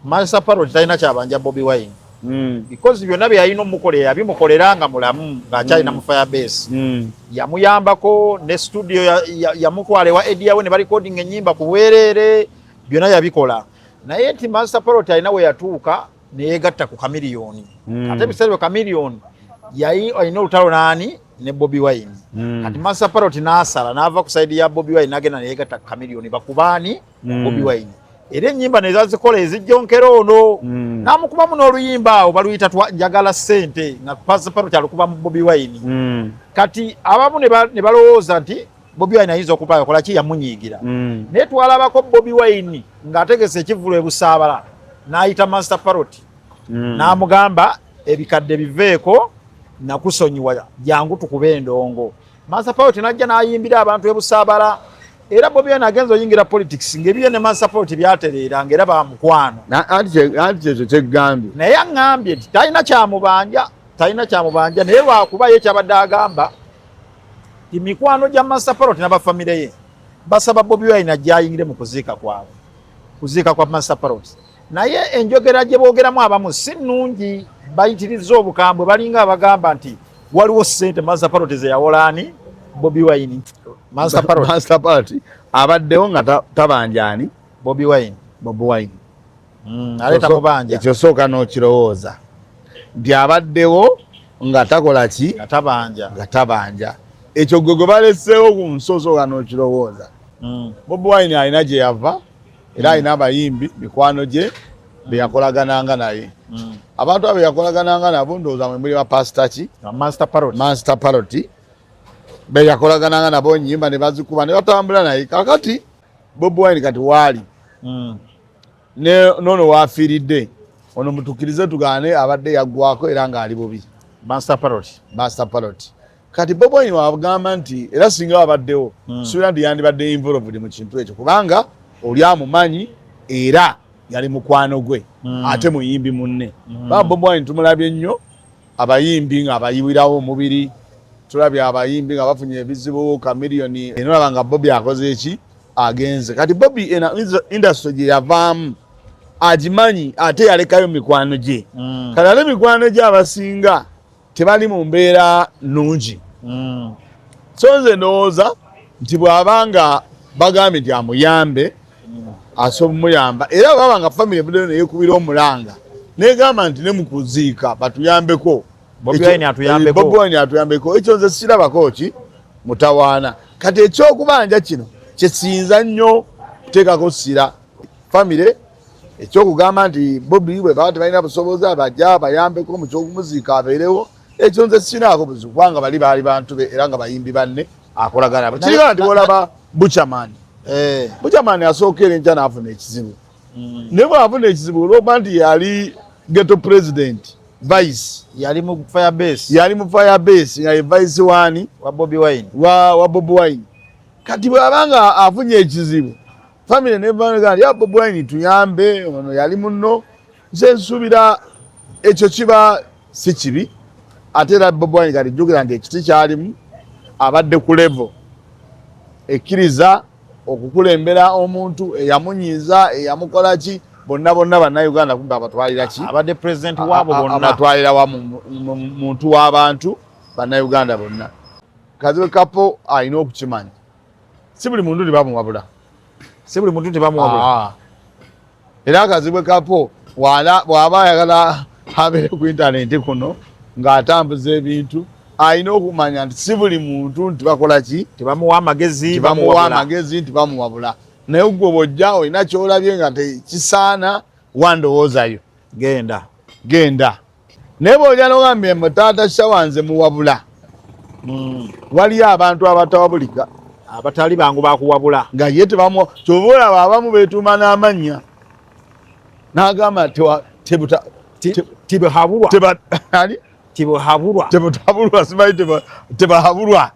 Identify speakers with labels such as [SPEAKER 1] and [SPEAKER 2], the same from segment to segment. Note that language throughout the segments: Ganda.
[SPEAKER 1] Master Parrot talina kyabanja Bobi Wine. Because byonna bye yalina omukolera yabimukoleranga mulamu ng'akyalina mu Firebase. Yamuyambako ne studio yamutwala ewa Ediawe ne barecording ennyimba ku bwereere byonna yabikola. Naye nti Master Parrot alina we yatuuka ne yeegatta ku Chameleone. Ate ebiseera Chameleone alina olutalo naani ne Bobi Wine. Kati Master Parrot n'asala n'ava ku side ya Bobi Wine n'agenda ne yeegatta ku Chameleone bakubaani Bobi Wine. Era ennyimba ne zazikola ezijjonkera ono n'amukubamu n'oluyimba awo baluyita njagala ssente nga Master Parrot alukuba mu Bobi Wine. Kati abamu ne balowooza nti Bobi Wine ayinza okuba akola ki yamunyiigira. Naye twalabako Bobi Wine ng'ategese ekivulu ebusaabala n'ayita Master Parrot n'amugamba ebikadde biveeko nakusonyiwa jangu tukube endongo. Master Parrot n'ajja n'ayimbira abantu ebusaabala. Era Bobi Wine agenza oyingira politics ngebiye ne Master Parrot byatereera ngera bamukwano.
[SPEAKER 2] Anti kyegambye.
[SPEAKER 1] Naye aŋŋambye nti talina kyamubanja naye lwakuba ye kyabadde agamba ti mikwano gya Master Parrot n'abafamire ye basaba Bobi Wine ajja ayingire mu kuziika kwabwe. Kuziika kwa Master Parrot. Naye enjogera gye boogeramu abamu si nnungi bayitiriza obukambwe balinga abagamba nti waliwo ssente Master Parrot ze yawolaani Bobi Wine. Master Parrot abaddewo nga tabanjani Bobi Wine.
[SPEAKER 2] Aleta mubanja. Ekyo sooka n'okirowooza. Nti abaddewo nga takola ki? Nga tabanja. Ekyo gwe baleseewo ku nsooka n'okirowooza. Bobi Wine alina gye yava era alina abayimbi mikwano gye be yakolagananga naye. Abantu abo yakolagananga nabo ndowooza mwe muli ba Pastor ki? Master Parrot. Be yakolagananga nabo nnyimba ne bazikuba ne batambula naye. Kakati Bobi Wine kati waali nono waafiiridde ono mutukirize tugaane abadde yaggwako era ng'ali bubi.
[SPEAKER 1] Master
[SPEAKER 2] Parrot. Kati Bobi Wine wagamba nti era singa wabaddewo suubira nti yandibadde involved mu kintu ekyo kubanga oli amumanyi era yali mukwano gwe ate muyimbi munne. Bobi Wine tumulabye nnyo abayimbi nga abayiwirawo omubiri. Tulabye abayimbi nga bafunye ebizibu Chameleone enolaba nga Bobi akoze eki agenze. Kati Bobi ena industry gye yavaamu agimanyi ate yalekayo mikwano gye. Kati ate mikwano gye abasinga tebali mu mbeera nnungi. So nze ndowooza nti bw'abanga bagambye nti amuyambe asobola omuyamba era baba nga family ebudde neyeekubira omulanga negamba nti ne mu kuziika batuyambeko. Bobi Wine atuyambeko. Ekyo nze sirabako ki mutawaana. Kati ekyokubanja kino kyesinza nnyo kuteekako ssira family ekyokugamba nti Bobi bwe baba tebalina busobozi abajja bayambeko mu kyokumuziika abeerewo. Ekyo nze sinaako buzibu kubanga baali bantu be era nga bayimbi banne akolagana. Kirika nti olaba Buchaman. Buchaman asookera enkya n'afuna ekizibu. Naye bw'afuna ekizibu olwokuba nti yali ghetto president. Vice
[SPEAKER 1] yali mu Firebase
[SPEAKER 2] nga ye vice wani
[SPEAKER 1] wa Bobi Wine
[SPEAKER 2] wa Bobi Wine. Kati bw'abanga afunye ekizibu family ne banga ya Bobi Wine tuyambe ono yali munno nze nsuubira ekyo kiba si kibi ate era Bobi Wine kati jjukira nti ekiti kyalimu abadde ku level ekkiriza okukulembera omuntu eyamunyiiza eyamukola ki bonna bannayuganda kumbe abatwalira ki
[SPEAKER 1] abadde president waabo bonna
[SPEAKER 2] abatwalira muntu w'abantu bannayuganda bonna. Kazibe Kapo alina okukimanya si buli muntu tebamuwabula. Era Kazibe Kapo bw'aba ayagala abeere ku intaneti kuno ng'atambuza ebintu alina okumanya nti si buli muntu nti bakola ki
[SPEAKER 1] tebamuwa amagezi
[SPEAKER 2] nti bamuwabula. Naye gwe bw'ojja olina kyolabye nga tekisaana wandowoozayo genda. Naye bw'ojja n'ogambye mutaata Shawanze muwabula waliyo abantu abatawabulika
[SPEAKER 1] abatali bangu bakuwabula
[SPEAKER 2] nga ye tebamu kyova olaba abamu beetuuma n'amannya n'agamba tebahabulwa simanyi tebahabulwa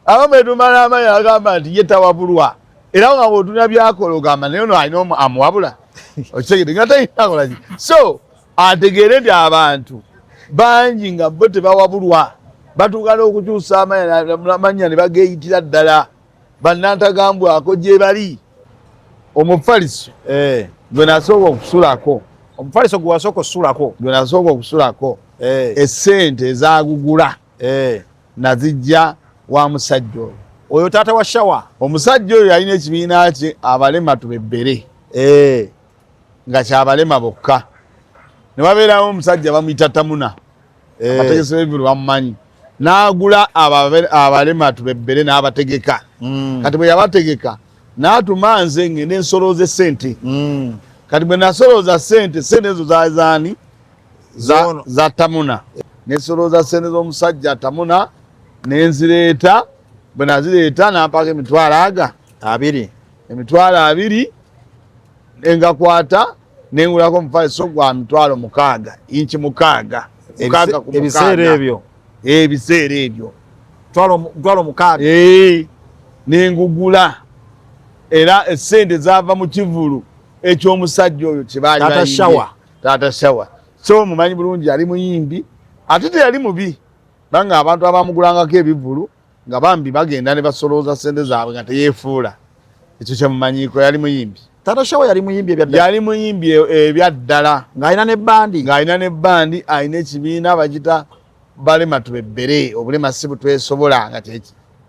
[SPEAKER 2] abamu beetuuma n'amannya agamba nti ye tawabulwa era nga bw'otunya byakola ogamba naye ono alina amuwabula okitegedde nga talinakola ki. So ategeere nti abantu bangi nga bo tebawabulwa batuuka n'okukyusa amannya ne bageeyitira ddala bannantagambwako gye bali omufaliso gwe nasooka okusulako
[SPEAKER 1] omufaliso gwe wasooka okusulako
[SPEAKER 2] gwe nasooka okusulako essente ezagugula nazijja wa musajja
[SPEAKER 1] oyo taata wa shawa.
[SPEAKER 2] Omusajja oyo yalina ekibiina kye abalema tubebbere nga kyabalema bokka. Ne babeerawo omusajja bamuyita Tamuna abategesi b'ebivulu bamumanyi n'agula abalema tubebbere n'abategeka. Kati bwe yabategeka n'atuma nze ngende nsolooza essente. Kati bwe nasolooza ssente ezo zaani za Tamuna. Nesolooza ssente z'omusajja Tamuna nenzireeta. Bwe nazireeta n'ampaka emitwalo 2 engakwata nengulako omufaliso gwa mitwalo 6 inchi 6 ebiseera ebyo
[SPEAKER 1] mitwalo 6
[SPEAKER 2] nengugula era essente zava mu kivulu eky'omusajja oyo kyebaali taata shawa. So mumanyi bulungi yali muyimbi ate teyali mubi banga abantu abamugulangako ebivulu nga bambi bagenda ne basolooza ssente zaabwe nga teyeefuula. Ekyo kyemumanyiko yali muyimbi.
[SPEAKER 1] Taata shawa yali muyimbi ebyaddala.
[SPEAKER 2] Yali muyimbi ebyaddala
[SPEAKER 1] ng'alina n'ebbandi.
[SPEAKER 2] Alina ekibiina bagita balema tubebbere obulema si butwesobola nga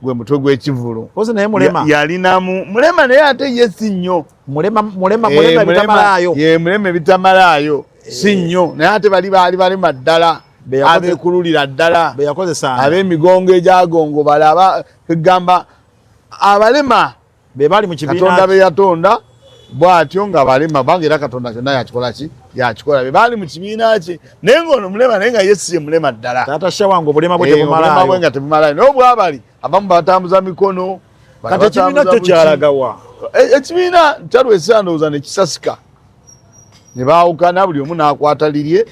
[SPEAKER 2] gwe mutwe gw'ekivulu.
[SPEAKER 1] Pozi naye mulema.
[SPEAKER 2] Yalinamu mulema naye ate ye si nnyo.
[SPEAKER 1] Mulema bitamalayo.
[SPEAKER 2] Mulema bitamalayo si nnyo naye ate baali balema ddala. Abekululira ddala ab'emigongo egyagongo balaba egamba abalema
[SPEAKER 1] be bali mu kibiina
[SPEAKER 2] Katonda be yatonda bw'atyo nga balema bange era Katonda kyonna yakikola be bali mu kibiina kye naye ng'ono mulema naye nga Yesu ye mulema ddala.
[SPEAKER 1] Taata shawa ngo obulema bwe tebumalayo
[SPEAKER 2] naye obwabali abamu batambuza mikono.
[SPEAKER 1] Kati ekibiina kyo kyalagawa?
[SPEAKER 2] Ekibiina kyalwesa ndowooza ne kisasika ne baawukana buli omu n'akwata lirye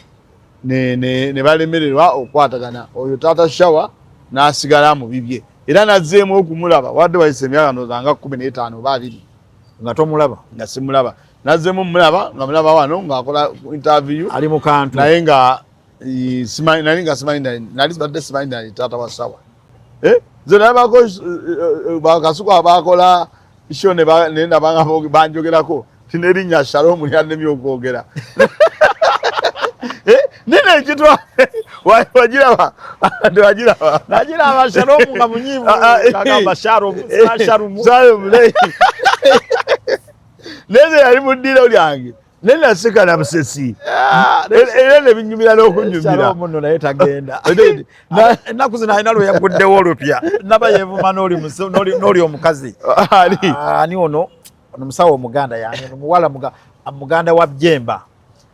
[SPEAKER 2] ne balemererwa okwatagana. Oyo taata shawa n'asigala mu bibye era nazzeemu okumulaba wadde wayise emyaka ndowooza nga 15 oba 20
[SPEAKER 1] nga tomulaba.
[SPEAKER 2] Nga simulaba nazzeemu mulaba nga mulaba wano ng'akola interview
[SPEAKER 1] ali mu kantu
[SPEAKER 2] naye nga simanyi taata wa shawa. Nze nalabako bakasuku abakola sho nendaba nga banjogerako tinerinnya Shalom lyannemye okwogera. Nina ekitwa wagiraba
[SPEAKER 1] Shalom nga munyivu kagamba Shalom
[SPEAKER 2] neze yali mu ddiiro lyange nenaseka na busesi era nebinyumira n'okunyumira.
[SPEAKER 1] Shalom nno naye tagenda ennaku zino alina lweyaguddewo olupya naba yeevuma n'oli omukazi ani ono musawo omuganda yani omuwala muganda wa Bjemba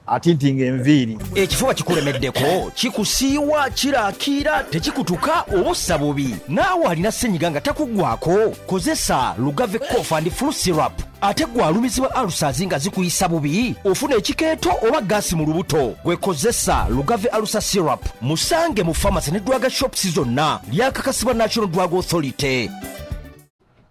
[SPEAKER 1] atintinga enviiri.
[SPEAKER 3] Ekifuba kikulemeddeko kikusiiwa kiraakira tekikutuka obussa bubi naawe alina ssenyiga nga takuggwako kozesa Lugave Cough and Flu Syrup. Ate gwalumizibwa alusazi nga zikuyisa bubi ofuna ekikeeto oba gaasi mu lubuto gwekozesa Lugave Alusa Syrup. Musange mu pharmacy ne drug shops zonna lyakakasibwa National Drug Authority.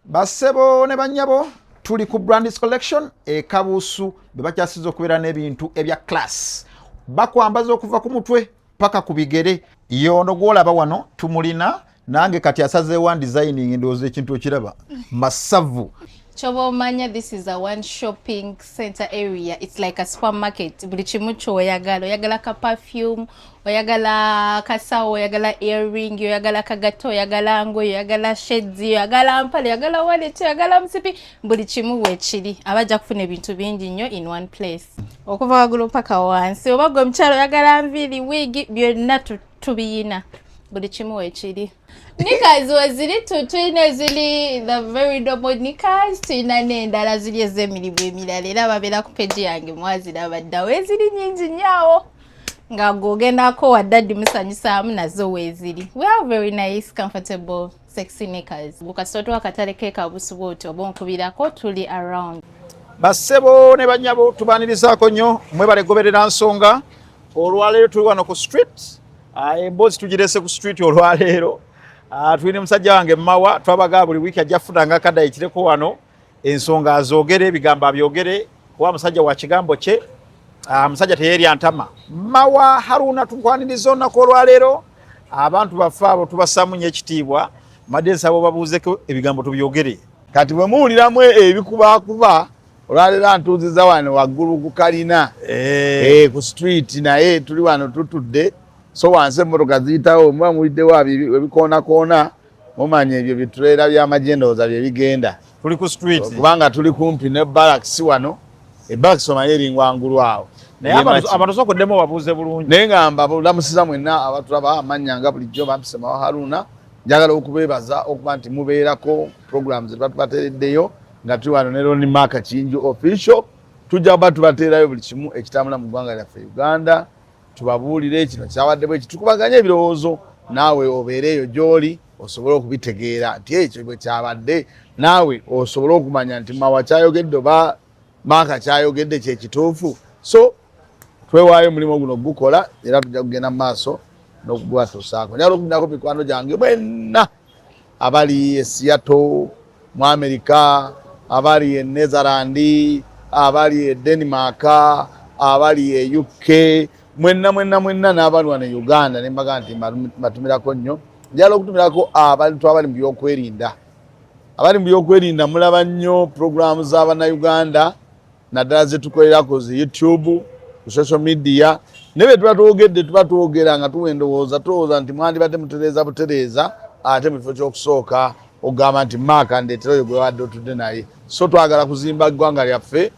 [SPEAKER 1] Bassebo ne bannyabo tuli ku Brandis Collection Kabuusu be bakyasiza okubeera n'ebintu ebya class bakwambaza okuva ku mutwe paka ku bigere. Yono gwolaba wano tumulina nange kati asazeewo designing ndowooza ekintu okiraba masavu.
[SPEAKER 4] Chobomanya, this is a one shopping center area. It's like a supermarket. Buli kimu kyoyagala. Oyagala ka perfume, oyagala kasawo, oyagala earring, oyagala kagato, oyagala ngoye, oyagala shades, oyagala mpale, oyagala wallet, oyagala msipi. Buli kimu wekiri. Abaja kufuna ebintu bingi nnyo in one place. Okuva wagulu paka wansi. Oba gwe mkyalo oyagala nviiri, wig, byonna tubiyina. Buli kimu wekiri. Nikas wazili tutuyina zili the very double nikas tuyina n'endala zili ez'emirimu emirala era babeera ku peji yange mwaziraba dda weeziri nyingi nnyawo nga gwogendako waddaddi musanyusaamu nazo weeziri. We have very nice comfortable sexy nikas. Bukasooto akatale k'Ekabuusu bw'oti oba onkubirako tuli around.
[SPEAKER 1] Bassebo ne bannyabo tubaanirizaako nnyo mwebale goberera nsonga. Olwaleero tuli wano ku street. Emboozi tugirese ku street olwaleero. Tulina musajja wange Mawa twabaga buli wiki ajja kufuna kada ekireko wano ensonga azoogere ebigambo abyogere kuba musajja wa kigambo kye. Musajja teyeerya ntama. Mawa Haruna tukwaniriza olunaku olwaleero abantu baffe abo tubasaamu nnyo ekitiibwa madde nsaba babuuzeko ebigambo tubyogere.
[SPEAKER 2] Kati bwe muwuliramu ebikubakuba olwaleero ntuuziza wano waggulu ku kalina ku street naye tuli wano tutudde so wansi emmotoka ziyitawo muba muliddewo ebikoonakona mumanya ebyo bituleera by'amajendooza bye bigenda
[SPEAKER 1] tuli ku street
[SPEAKER 2] kubanga tuli kumpi ne barracks wano barracks omanye eringwa ngulu awo
[SPEAKER 1] naye abantu sokuddemu babuuze bulungi
[SPEAKER 2] naye ngamba bulamusiza mwenna abatulaba amanya nga bulijjo bampise Mawa Haruna njagala okubeebaza okuba nti mubeerako programs zetubateereddeyo nga tuli wano ne Ronnie Maka Kinju official tujja kuba tubateerayo buli kimu ekitambula mu ggwanga lyaffe Uganda tubabuulire kino kyabadde bwe kitukubaganye ebirowoozo naawe obeereeyo gy'oli osobole okubitegeera nti ekyo bwe kyabadde naawe osobole okumanya nti Mawa kyayogedde oba Maka kyayogedde kyekituufu so twewaayo omulimu guno gukola era tujja kugenda mu maaso n'okugwatuusaako njagala okunyako mikwano gyange mwenna abali e Seattle mu America abali e Netherland abali e Denmark abali e UK mwenna n'abali wano e Uganda ne mbaga nti mbatumirako nnyo njagala okutumirako abantu abali mu byokwerinda mulaba nnyo programu z'abannayuganda naddala zetukolerako zi YouTube ku social media nebe tuba twogera nga tulowooza nti mwandibadde butereeza ate mu kifo ky'okusooka ogamba nti Maka ndeetereyo gwe wadde otudde naye so twagala kuzimba ggwanga lyaffe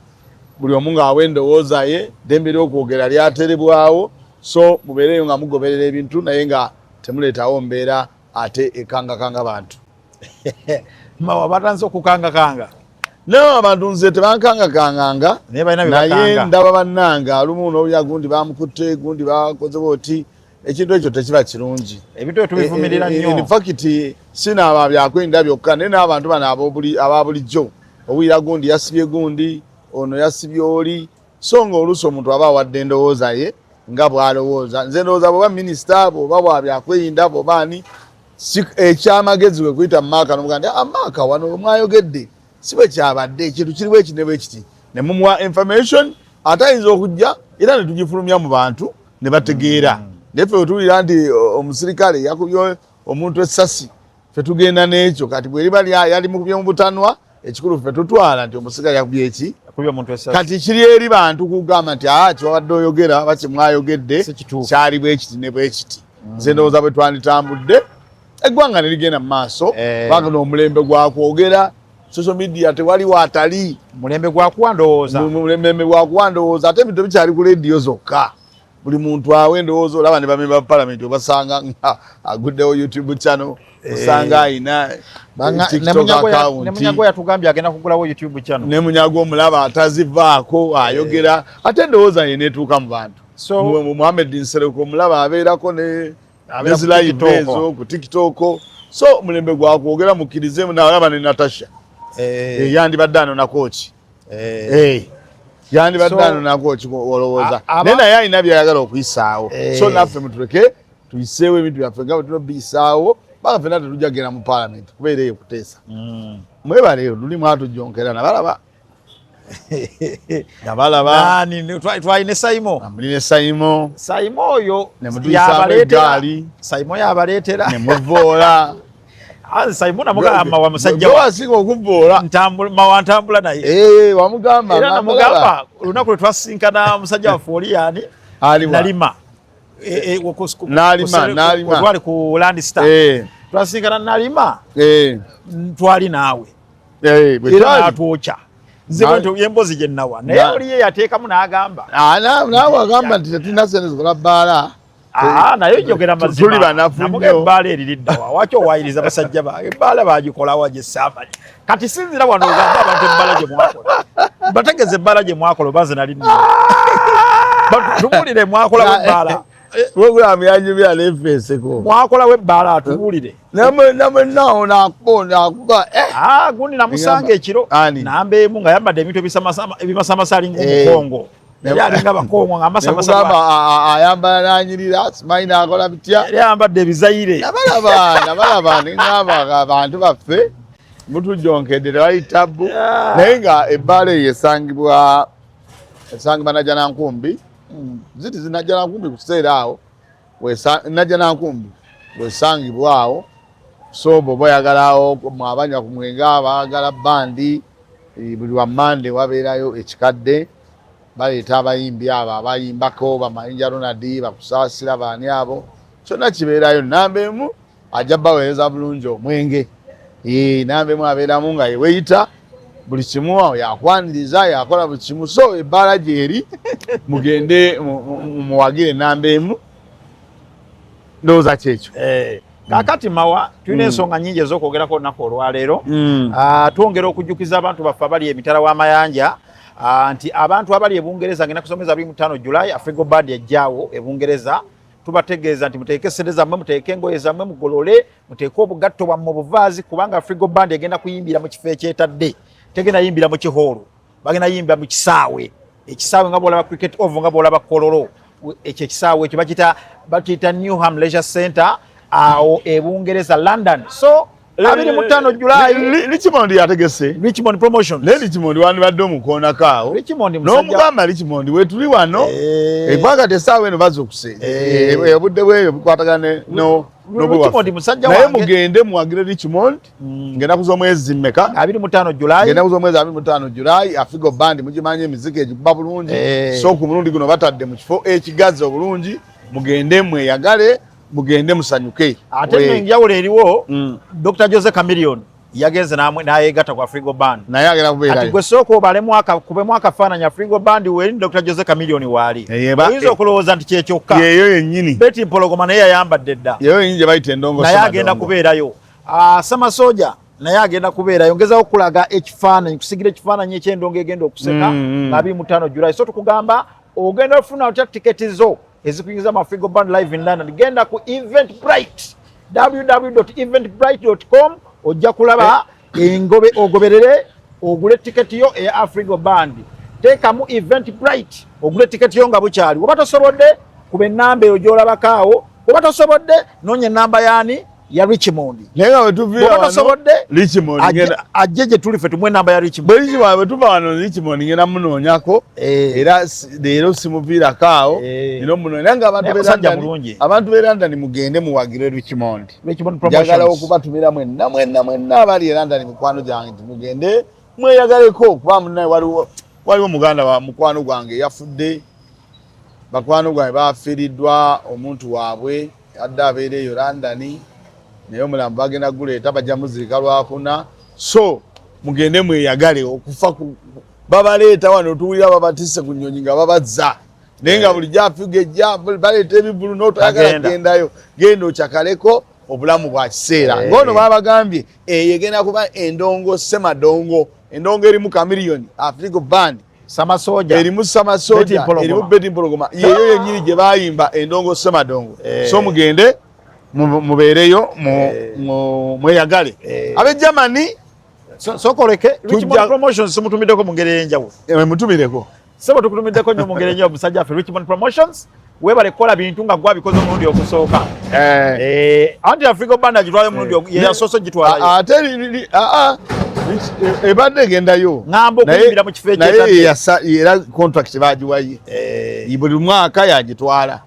[SPEAKER 2] buli omu ng'awa endowooza ye ddembe ly'okwogera lyaterebwawo so mubeereyo nga mugoberera ebintu naye nga temuleetawo mbeera ate ekangakanga abantu
[SPEAKER 1] Mawa batanze okukangakanga
[SPEAKER 2] no abantu nze tebankangakanganga naye ndaba bannanga olumu n'olya gundi bamukutte gundi bakoze boti ekintu ekyo tekiba kirungi
[SPEAKER 1] ebintu etubivumirira nnyo
[SPEAKER 2] in fact sinaaba byakwenda byokka naye n'abantu bano aba bulijjo owulira gundi yasibye gundi ono yasibye oli so ng'oluusi omuntu aba awadde endowooza ye nga bw'alowooza nze ndowooza bw'oba minisita bw'oba bwabyakweyindo bw'oba ani ekyamagezi we kuyita Maka n'omuga nti Maka wano mwayogedde si bwe kyabadde ekintu kiriwo eki ne bwe kiti ne mumuwa information ate ayinza okujja era ne tugifulumya mu bantu ne bategeera naye ffe wetuwulira nti omusirikale yakubye omuntu essasi ffe tugenda n'ekyo kati bwe liba yali mukubye mu butanwa ekikulu ffe tutwala nti omusirikale yakubye eki kati kiri eri bantu kugamba nti kyewabadde oyogera aba kyemwayogedde kyali bwe kiti ne bwe kiti nze ndowooza bwe twanditambudde eggwanga ne ligenda mu maaso kubanga n'omulembe gwakwogera social media tewali watali
[SPEAKER 1] mulembe gwakuwa ndowooza ate ebintu bikyali ku lediyo zokka
[SPEAKER 2] buli muntu awe endowooza olaba ne bamemba ba palamenti obasanga nga aguddewo YouTube channel osanga ayina TikTok account
[SPEAKER 1] ne Munyago yatugambye agenda kugulawo YouTube channel
[SPEAKER 2] ne Munyago omulaba atazivaako ayogera ate endowooza ye neetuuka mu bantu so Muhammad Nsereko omulaba abeerako ne live ezo ku TikTok so mulembe gwakwogera mukkirize nalaba ne Natasha yandibadde ano nakoki yandibadde ano nakoki olowooza naye naye alina byayagala okuyisaawo so naffe mutuleke tuyiseewo ebintu byaffe nga bwe tunobiyisaawo banga ffenna tetujja kugenda mu palamenti kubeera eyo kuteesa mwebaleyo luli mwatujjonkera nabalaba
[SPEAKER 1] twalina Saimo
[SPEAKER 2] muline Saimo
[SPEAKER 1] oyo Saimo yabaleetera
[SPEAKER 2] ne muvoola
[SPEAKER 1] Saimo namugamba wa musajja
[SPEAKER 2] wasinga okuvoola
[SPEAKER 1] Mawa ntambula naye
[SPEAKER 2] wamugamba
[SPEAKER 1] era namugamba olunaku lwe twasinkana musajja waffe oliyani nalima twali ku Land Star twasinkana nalima twali naawe era natwokya nze bwento yembozi gye nawa naye oliye yateekamu n'agamba
[SPEAKER 2] naawe agamba nti tetulina sente zikola bbaala
[SPEAKER 1] naye njogera mazima namuga ebbaala eririddawa waki owayiriza basajja bange ebbaala bagikolawa gye saamanyi kati sinzira wano ogamba abantu ebbaala gye mwakola bategeze ebbaala gye mwakola oba nze nali tubuulire mwakolawo ebbaala
[SPEAKER 2] programu yanjubira nefeeseko
[SPEAKER 1] mwakolawo ebbaala atubuulire
[SPEAKER 2] namwenawo nakuba
[SPEAKER 1] gundi namusanga ekiro nambeemu nga yambadde ebintu ebimasamasa alinga omukongo yali alinga abakongo nga amasamasa
[SPEAKER 2] ayambala nanyirira simanyi nakola bitya
[SPEAKER 1] yali ayambadde ebizayire
[SPEAKER 2] nabalaba nengamba abantu baffe mutujjonkedde tewali tabbu naye nga ebbaala eyo esangibwa Najjanankumbi ziti zinajjanankumbi ku kiseera awo Najjanankumbi bwesangibwawo so bw'oba oyagalawo mwabanya ku mwenge abaagala bandi buli wa Monday wabeerayo ekikadde baleeta abayimbi abo abayimbako bamayinja Ronald bakusaasira baani abo kyonna kibeerayo namba emu ajja baweereza bulungi omwenge namba emu abeeramu nga yeweeyita buli kimu awo yakwaniriza yakola buli kimu so ebbaala gyeri mugende muwagire namba emu ndowooza kyekyo
[SPEAKER 1] kakati mawa tulina ensonga nyingi ez'okwogerako olunaku olwaleero twongera okujjukiza abantu baffe abali emitala w'amayanja nti abantu abali ebungereza ngenda kusomeza 25 July Afrigo Band yajjaawo ebungereza tubategeeza nti muteeke sente zammwe muteeke engoye zammwe mugolole muteeke obugatto bwammwe obuvaazi kubanga Afrigo Band egenda kuyimbira mu kifo ekyetadde tegenda yimbira mu kihoolo bagenda yimbira mu kisaawe ekisaawe nga bwolaba cricket oval nga bwolaba kololo ekyo ekisaawe ekyo bakiyita Newham Leisure Center awo ebungereza London so 25 July
[SPEAKER 2] Richmond yategese
[SPEAKER 1] Richmond Promotions
[SPEAKER 2] Richmond wandibadde omukoona kaawo n'omugamba Richmond wetuli wano eggwanga tesaawe eno baza okuse obudde bweyo bukwatagane
[SPEAKER 1] Richmond musajja
[SPEAKER 2] wange naye mugende muwagire Richmond ngenda kuza omwezi mmeka
[SPEAKER 1] 25 July
[SPEAKER 2] ngenda kuza omwezi 25 July Afrigo Band mugimanye emiziki egikuba bulungi so ku mulundi guno batadde mu kifo ekigazi obulungi mugende mweyagale mugende musanyuke
[SPEAKER 1] ate njawulo eriwo Dr. Jose Chameleon yagenze nayegatta ku Afrigo Band
[SPEAKER 2] naye agenda kubeerayo
[SPEAKER 1] ati gwe sooka obale kubemu akafaananyi Afrigo Band weri Dr. Jose Chameleon waali oyinza okulowooza nti kyekyokka
[SPEAKER 2] yeyo yennyini
[SPEAKER 1] Betty Mpologoma naye yayambadde dda
[SPEAKER 2] yeyo yennyini gye bayita endongo
[SPEAKER 1] naye agenda kubeerayo Samasoja naye agenda kubeerayo ngezaho okulaga ekifaananyi kusigira ekifaananyi eky'endongo egenda okuseka nga 25 July so tukugamba ogenda ofuna otya tiketi zo ezikuyingiza mu Afrigo Band live in London genda ku Eventbrite www.eventbrite.com ojja kulaba engobe ogoberere ogule tiketi yo eya Afrigo Band teekamu Eventbrite ogule tiketi yo nga bukyali oba tosobodde kuba ennamba eyo gy'olabakaawo oba tosobodde noonya ennamba yaani ya Richmond
[SPEAKER 2] naye nga wetuviira wano
[SPEAKER 1] tosobodde
[SPEAKER 2] Richmond
[SPEAKER 1] ajje gye tuli ffe tumuwe ennamba ya Richmond
[SPEAKER 2] bwe tuva wano Richmond ngenda munoonyako era leero simuviirakaawo era omunoonya nga abantu b'e London mugende muwagire Richmond njagala okubatumira mwenna abali e London mikwano gyange nti mugende mweyagaleko kuba munnaye waliwo muganda wa mukwano gwange yafudde bakwano gwange baafiiriddwa omuntu waabwe adde abeera eyo London naye omulamu bagenda guleeta bajja muzirika lwakuna so mugende mweyagale okufa babaleeta wano tuwulira babatisse ku nnyonyi nga babazza naye nga buli gyafiga ejja baleeta ebivulu n'otoyagala kugendayo genda okyakaleko obulamu bwa kiseera ng'ono babagambye egenda kuba endongo semadongo endongo erimu Chameleon Afrigo Band
[SPEAKER 1] Samasoja
[SPEAKER 2] erimu Samasoja erimu Betty Mpologoma yeyo yennyini gye bayimba endongo semadongo so mugende mubeereyo mweyagale abe Germany
[SPEAKER 1] sokoleke Richmond Promotions mutumiddeko mu ngeri ey'enjawulo
[SPEAKER 2] mutumireko
[SPEAKER 1] sebo tukutumiddeko nnyo mu ngeri enjawulo musajja waffe Richmond Promotions weebale kukola bintu nga gwabikoze omulundi okusooka anti Afrigo Band agitwala omulundi yeyasoose gitwalayo
[SPEAKER 2] ate ebadde egendayo
[SPEAKER 1] ngamba okuyimbira mu kifo ekyetadde
[SPEAKER 2] era contract bagiwaye buli mwaka yagitwala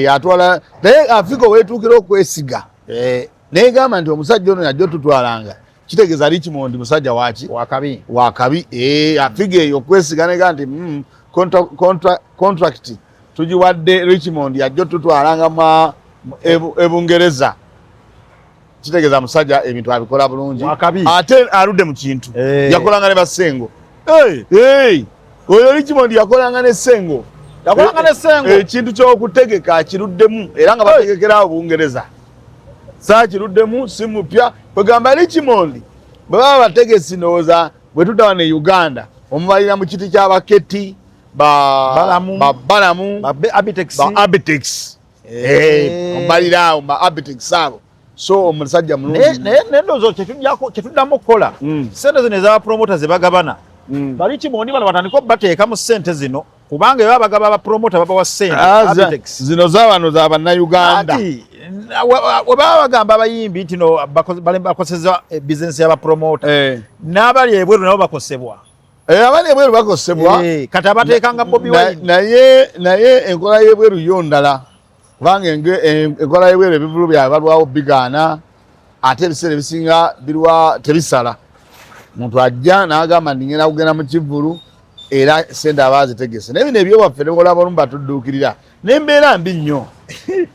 [SPEAKER 2] yatwala naye Afrika weetuukira okwesiga naye gamba nti omusajja ono yajja otutwalanga kitegeeza Richmond musajja wakabi Afrika eyo okwesiga nega nti contract tugiwadde Richmond yajja otutwalanga ebungereza kitegeeza musajja ebintu abikola bulungi ate aludde mu kintu yakolanga ne basengo oyo Richmond yakolanga ne Sengo ekintu ky'okutegeka akiruddemu era nga bategekerawo Bungereza saakiruddemu si mupya kwegamba Richmond bwe baba bategesi ndowooza bwe tudda wano e Uganda omubalira mu kiti ky'abaketi Balamu Abitex omubalira awo Abitex abo so omusajja mulungi
[SPEAKER 1] naye ndowooza kyetuddamu okukola sente zino ez'abapromota ze bagabana Richmond bano batandika bateeka mu ssente zino kubanga baba bagaba abapromota babawa ssente
[SPEAKER 2] zino z'abano za bannayuganda
[SPEAKER 1] we baba bagamba abayimbi nti no bakoseza bizinesi y'abapromota n'abali ebweru nabo bakosebwa
[SPEAKER 2] abali ebweru bakosebwa
[SPEAKER 1] kati abateekanga Bobi Wine
[SPEAKER 2] naye enkola y'ebweru yo ndala kubanga enkola y'ebweru ebivulu byabwe balwawo bigaana ate ebiseera ebisinga birwa tebisala muntu ajja n'agamba ndingenda kugenda mu kivulu era sente abaazitegese naye bino ebyowaffe nekola balumba batudduukirira n'embeera mbi nnyo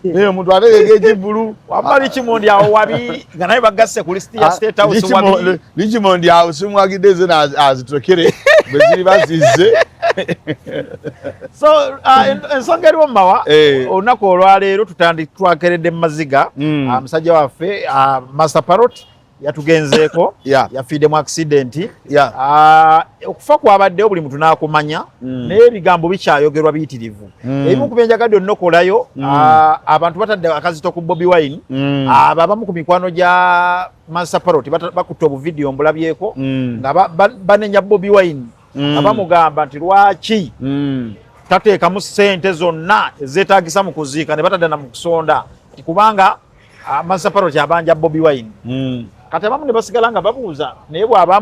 [SPEAKER 2] naye omuntu ategeka ekivulu
[SPEAKER 1] wamali kimondi awo wabi nga naye bagasse ku lisiti ya State House wabi
[SPEAKER 2] likimondi awo simwagidde ze azitokere bwe ziri bazizze.
[SPEAKER 1] So ensonga eriwo mmawa olunaku olwaleero twakeredde mu maziga musajja waffe Master Parrot yatugenzeeko yafiide mu accident okufa kwabaddewo buli muntu n'akumanya naye ebigambo bikyayogerwa biyitirivu ebimu ku byenjagadde onnokolayo abantu batadde akazito ku Bobi Wine abo abamu ku mikwano gya Master Parrot bakutta obuvidiyo mbulabyeko nga banenya Bobi Wine abamugamba nti lwaki tateekamu ssente zonna ezeetaagisa mu kuziika ne batadde na mu kusonda kubanga Master Parrot abanja Bobi Wine kati abamu ne basigala nga babuuza naye bw'aba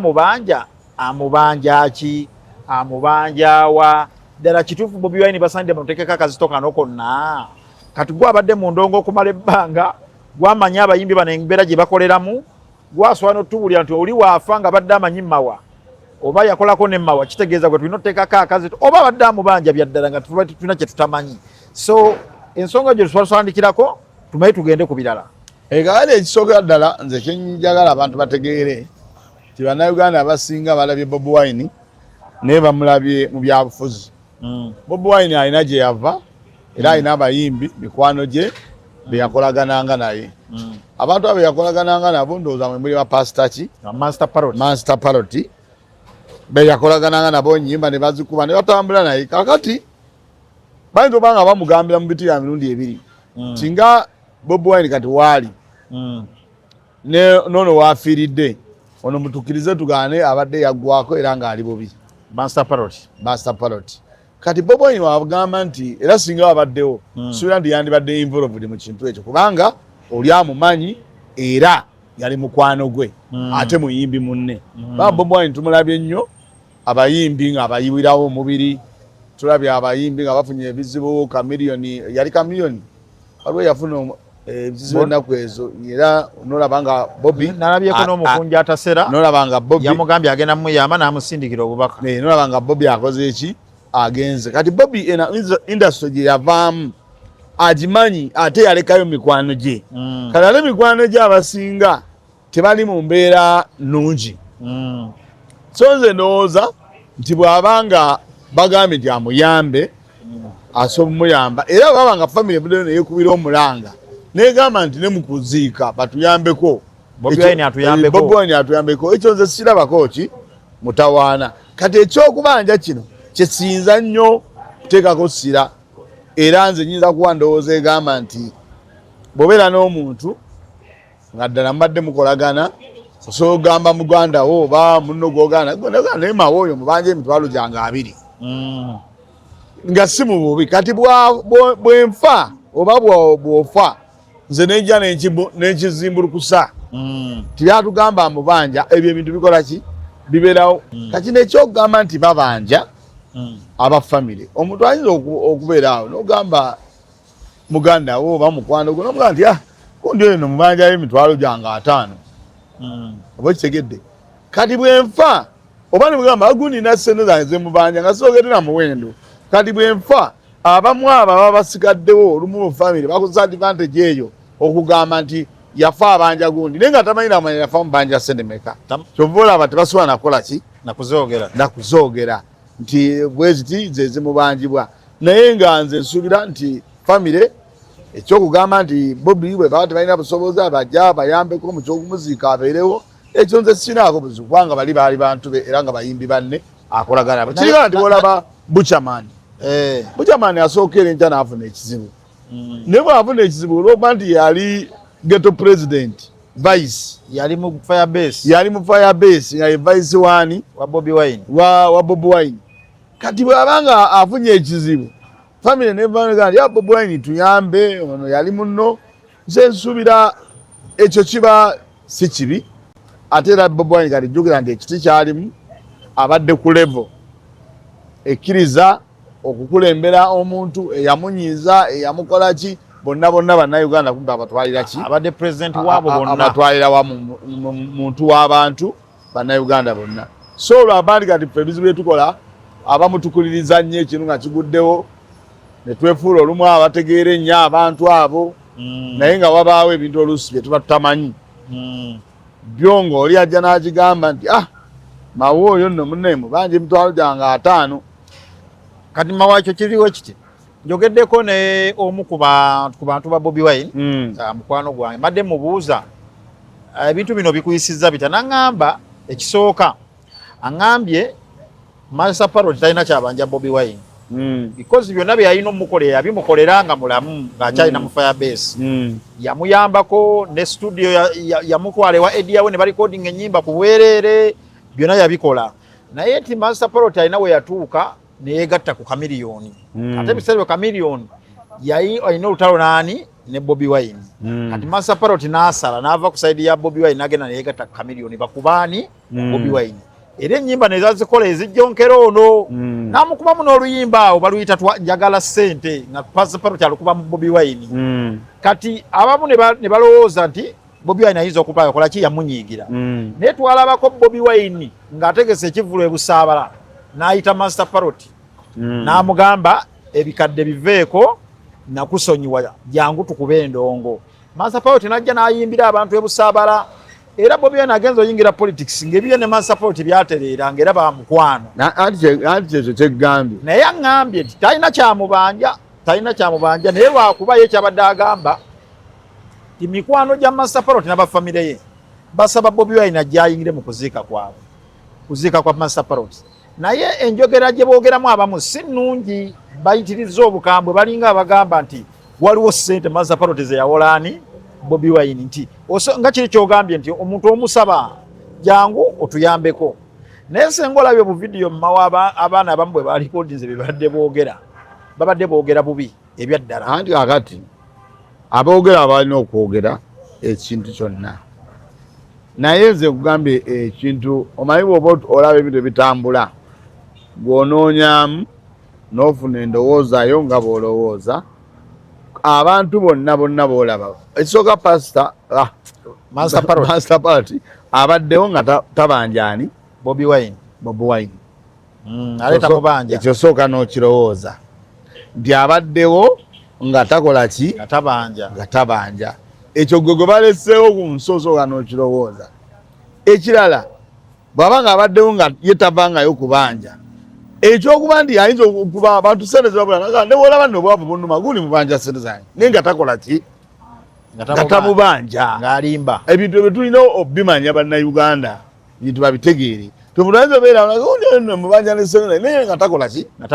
[SPEAKER 1] amubanja ki amubanja wa ddala kituufu Bobi Wine basanidde bamuteekeko akazito kano konna kati gwe abadde mu ndongo okumala ebbanga gwamanya abayimbi bano embeera gye bakoleramu gwaswala n'otubuulira nti oli waafa nga badde amanyi mmawa oba yakolako ne mmawa kitegeeza gwe tulina oteekako akazito oba badde amubanja byaddala nga tulina kye tutamanyi so ensonga gye tuswandikirako tumaye tugende ku birala.
[SPEAKER 2] Ekale ekisookera ddala nze kyenjagala abantu bategeere nti bannayuganda abasinga balabye Bobi Wine naye bamulabye mu byabufuzi. Bobi Wine alina gye yava era alina abayimbi mikwano gye be yakolagananga naye. Abantu abo yakolagananga nabo ndowooza mwe muli ba Pastor ki Master Parrot be yakolagananga nabo nnyimba ne bazikuba ne batambula naye kakati bayinza obanga bamugambira mu bitu ya mirundi ebiri singa Bobi Wine kati waali nono waafiiridde ono mutukirize tugaane abadde yaggwako era ng'ali bubi
[SPEAKER 1] Master
[SPEAKER 2] Parrot kati Bobi Wine wagamba nti era singa abaddewo suubira nti yandibadde involved mu kintu ekyo kubanga oli amumanyi era yali mukwano gwe ate muyimbi munne Bobi Wine tumulabye nnyo abayimbi nga abayiwirawo omubiri tulabye abayimbi nga bafunye ebizibu yali kamiliyoni waliwo yafuna ebizibu ennaku ezo era nolabanga Bobi
[SPEAKER 1] nalabyeko n'omukunja atasera
[SPEAKER 2] nolabanga Bobi
[SPEAKER 1] yamugambye agenda muyamba n'amusindikira obubaka
[SPEAKER 2] nolabanga Bobi akoze eki agenze kati Bobi ena industry gye yavaamu agimanyi ate yalekayo mikwano gye kati ate mikwano gye abasinga tebali mu mbeera nnungi so nze ndowooza nti bw'abanga bagambye nti amuyambe asobola omuyamba era baba nga famire budde neyekubira omulanga negamba nti ne mu kuziika batuyambeko
[SPEAKER 1] Bobi Wine
[SPEAKER 2] atuyambeko ekyo nze sirabako ki mutawaana kati ekyokubanja kino kyesinza nnyo kuteekako ssira era nze nyinza kuba ndowooza egamba nti bw'obeera n'omuntu nga ddala mubadde mukolagana osobola okugamba muganda wo oba munno gw'ogaana naye mawe oyo mubanja emitwalo gyange 2 nga si mu bubi kati bwenfa oba bw'ofa nze nejja n'ekizimbulukusa tibyatugamba amubanja ebyo ebintu bikola ki bibeerawo kati nekyokugamba nti babanja abafamire omuntu ayinza okubeeraawo n'ogamba muganda wo oba mukwano gwe n'omugamba nti kundi oyo nomubanjayo emitwalo gyange 5 oba kitegedde kati bwenfa oba nimugamba agundi na sente zange zemubanja nga soogedde na muwendo kati bwenfa abamu abo baba basigaddewo olumu mu famire bakozesa advantage eyo okugamba nti yafa abanja gundi naye nga tamanyi namanya yafa mubanja sente meka kyova olaba tebasobola nakola ki nakuzoogera nti bweziti ze zimubanjibwa naye nga nze nsuubira nti famire ekyokugamba nti Bobi bwe baba tebalina busobozi abajja bayambeko mu kyokumuziika abeerewo ekyo nze sinaako buzibu kubanga baali bantu be era nga bayimbi banne akolagana abo kirigana nti bolaba Buchaman asookera enkya n'afuna ekizibu naye bw'afuna ekizibu olwokuba nti yali ghetto president vice
[SPEAKER 1] yali mu firebase
[SPEAKER 2] nga ye vice wani
[SPEAKER 1] wa Bobi
[SPEAKER 2] Wine kati bw'abanga afunye ekizibu famire nevaga nti Bobi Wine tuyambe ono yali munno nze nsuubira ekyo kiba si kibi ate era Bobi Wine kati jjukira nti ekiti kyalimu abadde ku level ekkiriza okukulembera omuntu eyamunyiiza eyamukola ki bonna bannayuganda kumbe abatwalira ki
[SPEAKER 1] abadde president waabo bonna
[SPEAKER 2] abatwalira wa muntu w'abantu bannayuganda bonna. So olw'abandi kati ffe ebizibu bye tukola abamu tukuliriza nnyo ekintu nga kiguddewo ne twefuula olumu abategeera ennyo abantu abo naye nga wabaawo ebintu oluusi bye tuba tutamanyi byo ng'oli ajja n'akigamba nti mawe oyo nno munne mubanja emitwalo gyange 5.
[SPEAKER 1] Kati mawakyo kiriwo kiti njogeddeko ne omu ku bantu ba Bobi Wine mukwano gwange madde mubuuza ebintu bino bikuyisizza bita n'aŋŋamba ekisooka aŋŋambye Master Parrot talina kyabanja Bobi Wine because byonna bye yalina omukolera yabimukolera nga mulamu ng'akyalina mu Firebase yamuyambako ne studio yamutwala ewa ediyawe ne barecording ennyimba ku bwereere byonna yabikola naye nti Master Parrot alina we yatuuka ne yeegatta ku Chameleone ate ebiseera Chameleone yali alina olutalo naani ne Bobi Wine kati Master Parrot n'asala n'ava ku side ya Bobi Wine n'agenda ne yeegatta ku Chameleone bakubaani Bobi Wine era ennyimba ne zazikola ezijjonkera ono n'amukubamu n'oluyimba awo baluyita njagala ssente nga Master Parrot alukuba mu Bobi Wine kati abamu ne balowooza nti Bobi Wine ayinza okuba yakola ki yamunyiigira naye twalabako Bobi Wine ng'ategese ekivulu ebusaabala n'ayita Master Parrot n'amugamba ebikadde biveeko nakusonyiwa jangu tukube endongo. Master Parrot n'ajja n'ayimbira abantu ebusaabala era Bobi Wine agenza oyingira politics ng'ebyo ne Master Parrot byatereera ng'era bamukwano
[SPEAKER 2] anti ekyo kyegambye
[SPEAKER 1] naye aŋŋambye nti talina kyamubanja naye lwakuba ye kyabadde agamba ti mikwano gya Master Parrot n'abafamire ye basaba Bobi Wine ajja ayingire mu kuziika kwa Master Parrot naye enjogera gye boogeramu abamu si nnungi bayitiriza obukambwe balinga abagamba nti waliwo ssente Master Parrot ze yawolaani Bobi Wine nti nga kiri kyogambye nti omuntu omusaba jangu otuyambeko naye senga olabye mu vidiyo mmawa abaana abamu bwe balikodinze babadde boogera bubi ebyaddala
[SPEAKER 2] anti kakati aboogera balina okwogera ekintu kyonna naye nze kugambye ekintu omanyi bw'oba olaba ebintu ebitambula gw'onoonyamu n'ofuna endowoozayo nga bw'olowooza abantu bonna boolaba ekisooka
[SPEAKER 1] Master
[SPEAKER 2] Parrot abaddewo nga tabanjaani
[SPEAKER 1] Bobi Wine
[SPEAKER 2] aleeta mubanja ekyo sooka n'okirowooza nti abaddewo nga takola ki nga tabanja ekyo gwe baleseewo ku nsi osooka n'okirowooza ekirala bw'aba nga abaddewo nga ye tavangayo kubanja ekyokuba nti ayinza okuba abantu sente zebabula ne bwolaba nno obwavu bunnuma guli mubanja sente zange naye nga takola ki nga tamubanja
[SPEAKER 1] ng'alimba
[SPEAKER 2] ebintu ebyo tulina obimanya bannayuganda bintu babitegeere tebunayinza obeera mubanja nesente naye nga takola ki nga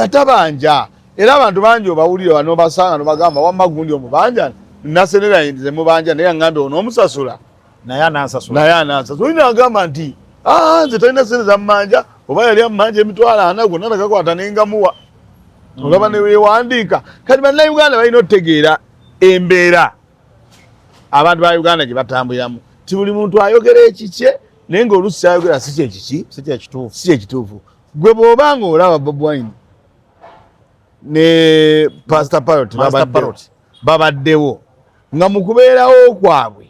[SPEAKER 2] tabanja era abantu bangi obawulire wano basanga nobagamba wamma gundi omubanja nasenera ze mubanja naye aŋŋambe onoomusasula
[SPEAKER 1] naye anansasula
[SPEAKER 2] olina agamba nti nze talina sente zammanja oba yali amanja emitwalo 4 gonna nagakwata nengamuwa olaba newewandiika kati bannayuganda balina otegeera embeera abantu ba Uganda gye batambuliramu ti buli muntu ayogera ekikye naye ng'oluusi ayogera si kyekituufu gwe bw'obanga olaba Bobi Wine ne Master Parrot babaddewo nga mu kubeerawo kwabwe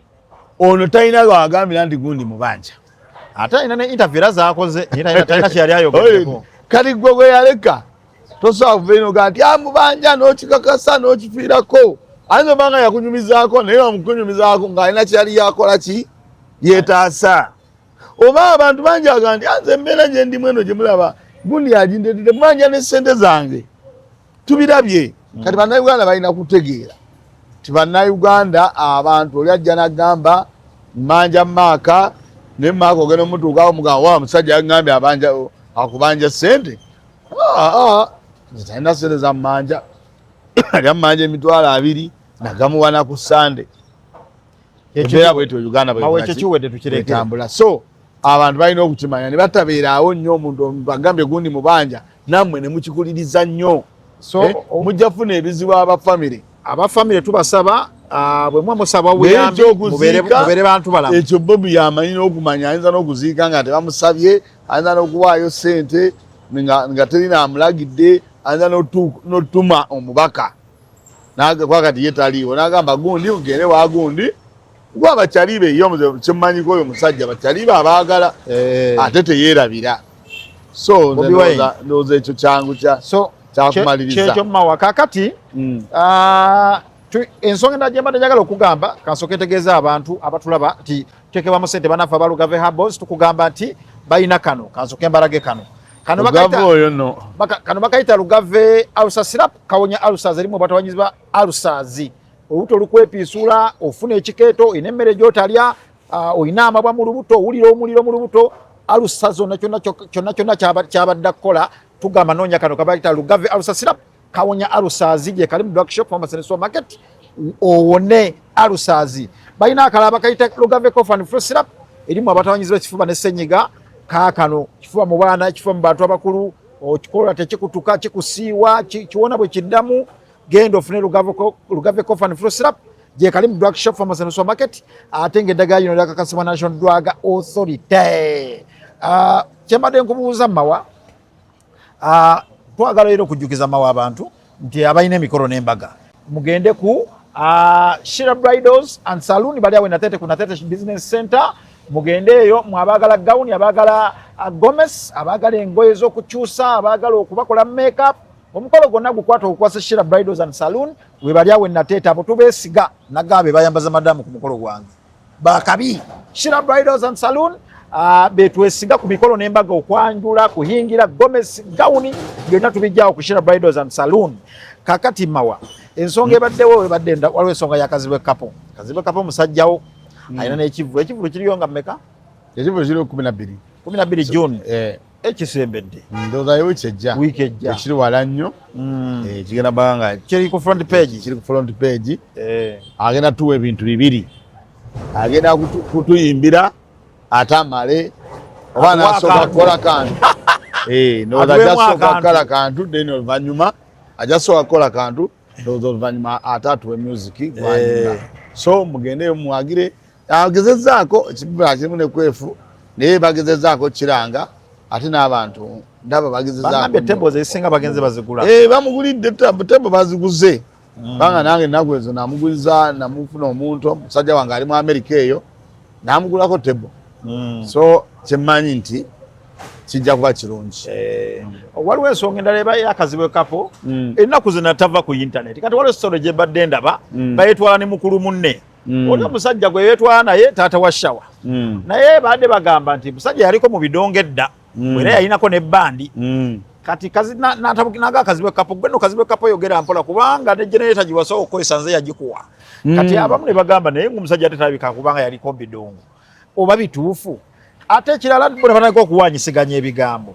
[SPEAKER 2] ono talina lwagambira nti gundi mubanja
[SPEAKER 1] ate alina ne interview zaakoze talina kyeyali ayogeddeko
[SPEAKER 2] kati gwe gwe yaleka tosobola kuva ino ga nti mubanja n'okikakasa n'okifiirako ayinza obanga yakunyumizaako naye wamukunyumizaako ng'alina kyeyali yakola ki yeetaasa oba abantu bangi aga nti nze embeera gye ndimu eno gye mulaba gundi yagindetedde mubanja ne ssente zange tubirabye kati bannayuganda balina kutegeera ti bannayuganda abantu oli ajja n'agamba mmanja maaka ne maaka ogenda omutuukawo mugamba wa musajja yagambye akubanja ssente talina ssente zammanja ali ammanja emitwalo 2 nagamuwana ku Sande embeera bwetyo Uganda bwetambula so abantu balina okukimanya ne batabeeraawo nnyo omuntu agambye gundi mubanja nammwe ne mukikuliriza nnyo mujja funa ebizibu
[SPEAKER 1] abafamire tubasaba bwe mwamusaba buyambi mubeere bantu balamu
[SPEAKER 2] ekyo Bobi yamanyi n'okumanya ayinza n'okuziika nga tebamusabye ayinza n'okuwaayo ssente nga terina amulagidde ayinza n'otuma omubaka kwakati ye taliiwo n'agamba gundi ogende wa gundi gwa bachalibe yo muze kimanyi ko yo musajja bachalibe abaagala ate teyeerabira so ndoza ekyo kyangu kyakumaliriza
[SPEAKER 1] kyekyo mawa kakati ensonga endajemba njagala okugamba kansoke ntegeeza abantu abatulaba nti tekebwamu sente banafa balugave habos tukugamba nti balina kano kansoke mbalage kano kano bakayita lugave ulcer syrup kawonya ulcers erimu batawanyizibwa ulcers olubuto olukwepiisuula ofuna ekikeeto ina emmere gy'otalya olina amabwa mu lubuto owulira omuliro mu lubuto ulcers zonna kyonna kyabadde kukola tugamba noonya kano kabayita lugave ulcer syrup kawonya ulcers gye kali mu drug shop pharmacy ne supermarket owone ulcers balina akalala bakayita lugave cough and flu syrup erimu abatawanyizibwa ekifuba ne ssenyiga kaakano kifuba mu baana ekifuba mu bantu abakulu okikola tekikutuka kikusiiwa kiwona bwe kiddamu genda ofune lugave cough and flu syrup gye kali mu drug shop pharmacy ne supermarket ate ng'eddagala lino lyakakasibwa National Drug Authority. Kyembadde nkubuuza mawa twagala era okujjukiza mawa abantu nti abalina emikolo n'embaga mugende ku Shira Bridals and Saloon bali awo Natete ku Natete Business Center mugende eyo mwabagala gawuni abagala Gomez abagala engoye z'okukyusa abagala okubakola makeup omukolo gonna gukwata okukwasa Shira Bridals and Saloon we bali awo Natete abo tubeesiga nagabe bayambaza madamu ku mukolo gwange bakabi Shira Bridals and Saloon betwesiga ku mikolo n'embaga okwanjula kuhingira Gomez gawuni byonna tubijjawo ku Shira Bridals and Saloon. Kakati mawa ensonga ebaddewo ebadde waliwo ensonga ya Kazibwe Kapo musajjawo alina n'ekivulu kiriyo nga mmeka
[SPEAKER 2] ekivulu kiriyo 12
[SPEAKER 1] June ekisembedde
[SPEAKER 2] ndowooza yo
[SPEAKER 1] wiiki ejja
[SPEAKER 2] ekiri wala nnyo kigenda banga
[SPEAKER 1] kiri ku front page
[SPEAKER 2] agenda tuwa ebintu bibiri agenda kutuyimbira ate amale oba nasooka kukola kantu ndowooza ajasooka kukola kantu then oluvannyuma ajasooka kukola kantu ndowooza oluvannyuma ate atuwe music gwanyuma so mugendeyo muwagire agezezaako ekibira kirimu nekwefu naye bagezezaako kiranga ate n'abantu ndaba bagezezaako
[SPEAKER 1] tebo zezisinga bagenze bazigula
[SPEAKER 2] bamugulidde tebo baziguze banga nange ennaku ezo namuguliza namufuna omuntu omusajja wange ali mu Amerika eyo namugulako tebo so kyemmanyi nti kijja kuba kirungi
[SPEAKER 1] waliwo ensonga endala eba yakazibwe kapo ennaku zino tava ku internet kati waliwo sitolo gye badde ndaba bayetwala ne mukulu munne oli omusajja gwe yeetwala naye taata wa shawa naye badde bagamba nti musajja yaliko mu bidongo edda era yalinako nebbandi kati naga akazibwe kapo gwe no kazibwe kapo yogera mpola kubanga ne generator giwaso okozesa nze yagikuwa kati abamu ne bagamba naye omusajja atetabika kubanga yaliko bidongo oba bituufu ate kirala bwe banako okuwanyisiganya ebigambo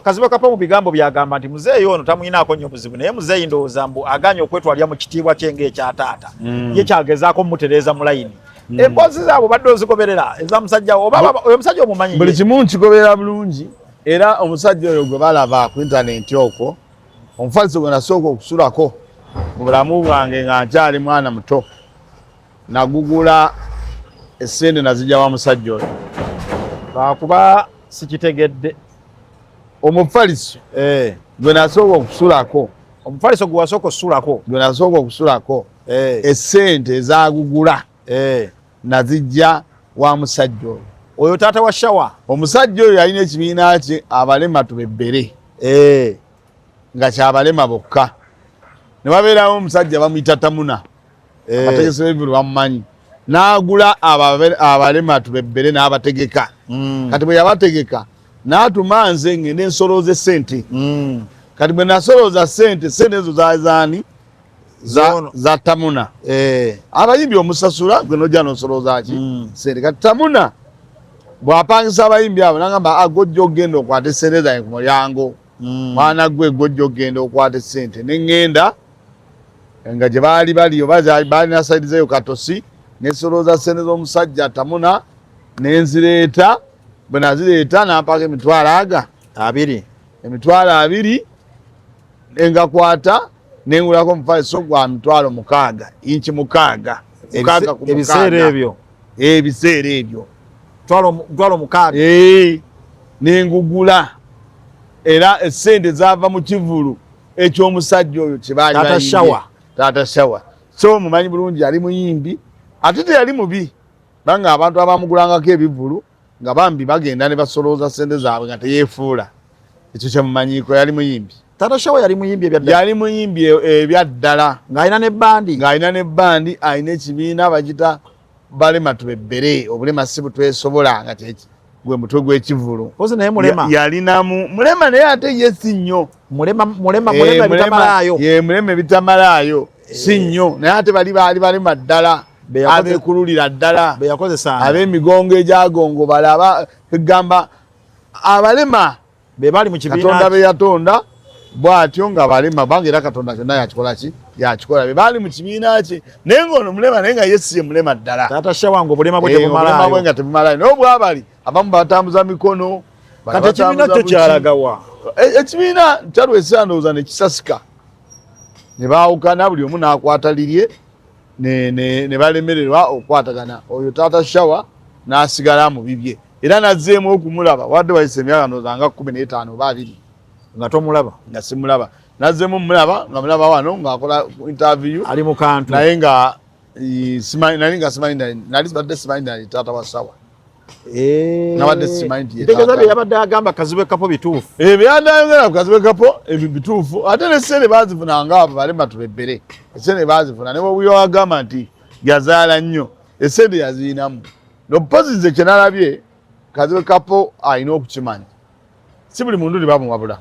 [SPEAKER 1] kazibwe kapo mu bigambo byagamba nti muzeeyi ono tamuyinaako nnyo buzibu naye muzeeyi ndowooza mbu aganya okwetwalira mu kitiibwa kyenge ekya taata ye kyagezaako mutereeza mu layini emboozi zaabwe badde ozigoberera eza musajja oba oyo musajja omumanyi
[SPEAKER 2] buli kimu nkigoberera bulungi era omusajja oyo gwe balaba ku intaneti okwo omufaliso gwe nasooka okusulako mu bulamu bwange nga nkyali mwana muto nagugula essente nazijja wa musajja oyo
[SPEAKER 1] lwakuba sikitegedde
[SPEAKER 2] omufaliso gwe nasooka okusulako
[SPEAKER 1] omufaliso gwe wasooka okusulako
[SPEAKER 2] gwe nasooka okusulako essente ezagugula nazijja wa musajja oyo
[SPEAKER 1] oyo taata wa shawa
[SPEAKER 2] omusajja oyo yalina ekibiina kye abalema tubebbere nga kyabalema bokka ne babeerawo omusajja bamuyita Tamuna abategesi b'ebivulu bamumanyi n'agula abalema tubebbere n'abategeka kati bwe yabategeka n'atuma nze ngende nsolooza essente kati bwe nasolooza ssente ezo zazaani za Tamuna abayimbi omusasula gwe nojja nosolooza ki ssente kati Tamuna bw'apangisa abayimbi abo nagamba gojja okgenda okwata essente zange ku mulyango mwana gwe gojja okgenda okwata essente neŋŋenda nga gye baali bali oba baalina saidi zeyo katosi nesolooza ssente z'omusajja Tamuna nenzireeta bwe nazireeta nampaka emitwalo 2 engakwata nengulako omufaliso gwa mitwalo 6 inchi 6 ebiseera ebyo
[SPEAKER 1] twalo 6
[SPEAKER 2] nengugula era essente zaava mu kivulu eky'omusajja oyo kyebaali
[SPEAKER 1] taata shawa
[SPEAKER 2] so mumanyi bulungi ali muyimbi ate teyali mubi banga abantu abamugulangako ebivulu nga bambi bagenda ne basolooza sente zaabwe nga teyeefuula ekyo kyemumanyiko yali muyimbi
[SPEAKER 1] Tata Show yali muyimbi
[SPEAKER 2] ebyaddala
[SPEAKER 1] ng'alina
[SPEAKER 2] n'ebbandi alina ekibiina bagita balema tubebbere obulema si butwesobola nga gwe mutwe gw'ekivulu
[SPEAKER 1] pozi naye mulema
[SPEAKER 2] yalinamu mulema naye ate ye si nnyo
[SPEAKER 1] mulema bitamalayo
[SPEAKER 2] mulema ebitamalayo si nnyo naye ate baali balema ddala abeekululira ddala ab'emigongo egyagongo balaba egamba abalema
[SPEAKER 1] be bali mu kibiina
[SPEAKER 2] Katonda be yatonda bw'atyo nga balema bange era Katonda kyonna yakikola be baali mu kibiina kye naye ng'ono mulema naye nga ye si ye mulema ddala
[SPEAKER 1] Tata Show wange obulema bwe tebumalayo
[SPEAKER 2] nga tebumalayo naye bwabali abamu batambuza mikono
[SPEAKER 1] kati ekibiina kyo kyalagawa
[SPEAKER 2] ekibiina kyalwesa ndowooza ne kisasika ne baawukana buli omu n'akwata lirye ne balemererwa okwatagana oyo Tata Show n'asigala mu bibye era nazzeemu okumulaba wadde wayise emyaka ndowooza nga 15 oba 2
[SPEAKER 1] nga tomulaba
[SPEAKER 2] nga simulaba nazzeemu mulaba nga mulaba wano ng'akola interview
[SPEAKER 1] ali mu kantu
[SPEAKER 2] naye nga badde simanyi taata wa Sawa nabadde simanyi
[SPEAKER 1] ntegeeza bye yabadde agamba Kazibwe Kapo bituufu
[SPEAKER 2] byadayogera ku Kazibwe Kapo ebyo bituufu ate n'essente baazifunanga abo balema tubebbere essente baazifuna ne bwe agamba nti yazaala nnyo essente yaziinamu nopozi nze kye nalabye Kazibwe Kapo alina okukimanya si buli muntu tebamuwabula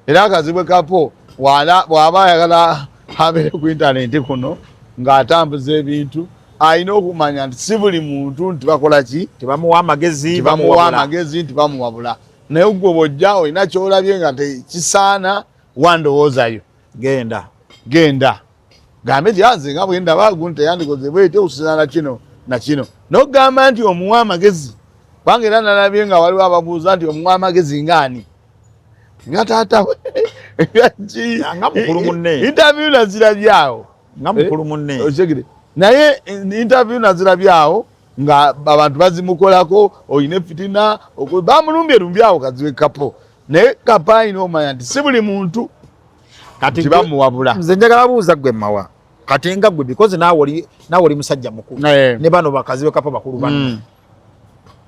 [SPEAKER 2] era Kazibwe Kapo bw'aba ayagala abeere ku intaneti kuno ng'atambuza ebintu alina okumanya nti si buli muntu nti bakola ki
[SPEAKER 1] tebamuwa amagezi
[SPEAKER 2] nti bamuwabula naye gwe bw'ojja olina kyolabye nga tekisaana wandowoozayo genda gambe ti nze nga bwe ndaba gundi teyandikoze bwete okusisaana kino na kino n'okugamba nti omuwa amagezi kubanga era nalabye nga waliwo ababuuza nti omuwa amagezi ngaani nga taata
[SPEAKER 1] nga mukulu munne
[SPEAKER 2] interview nazirabyawo
[SPEAKER 1] nga mukulu munne
[SPEAKER 2] okyegere naye interview nazirabyawo nga abantu bazimukolako oyina fitina bamulumbyelumbyawo Kazibwe Kapo naye Kapo alina omanya nti si buli muntu kati bamuwabula
[SPEAKER 1] nze njagala buuza gwe mawa kati nga gwe because naawe oli musajja mukulu ne bano Kazibwe Kapo bakulu bano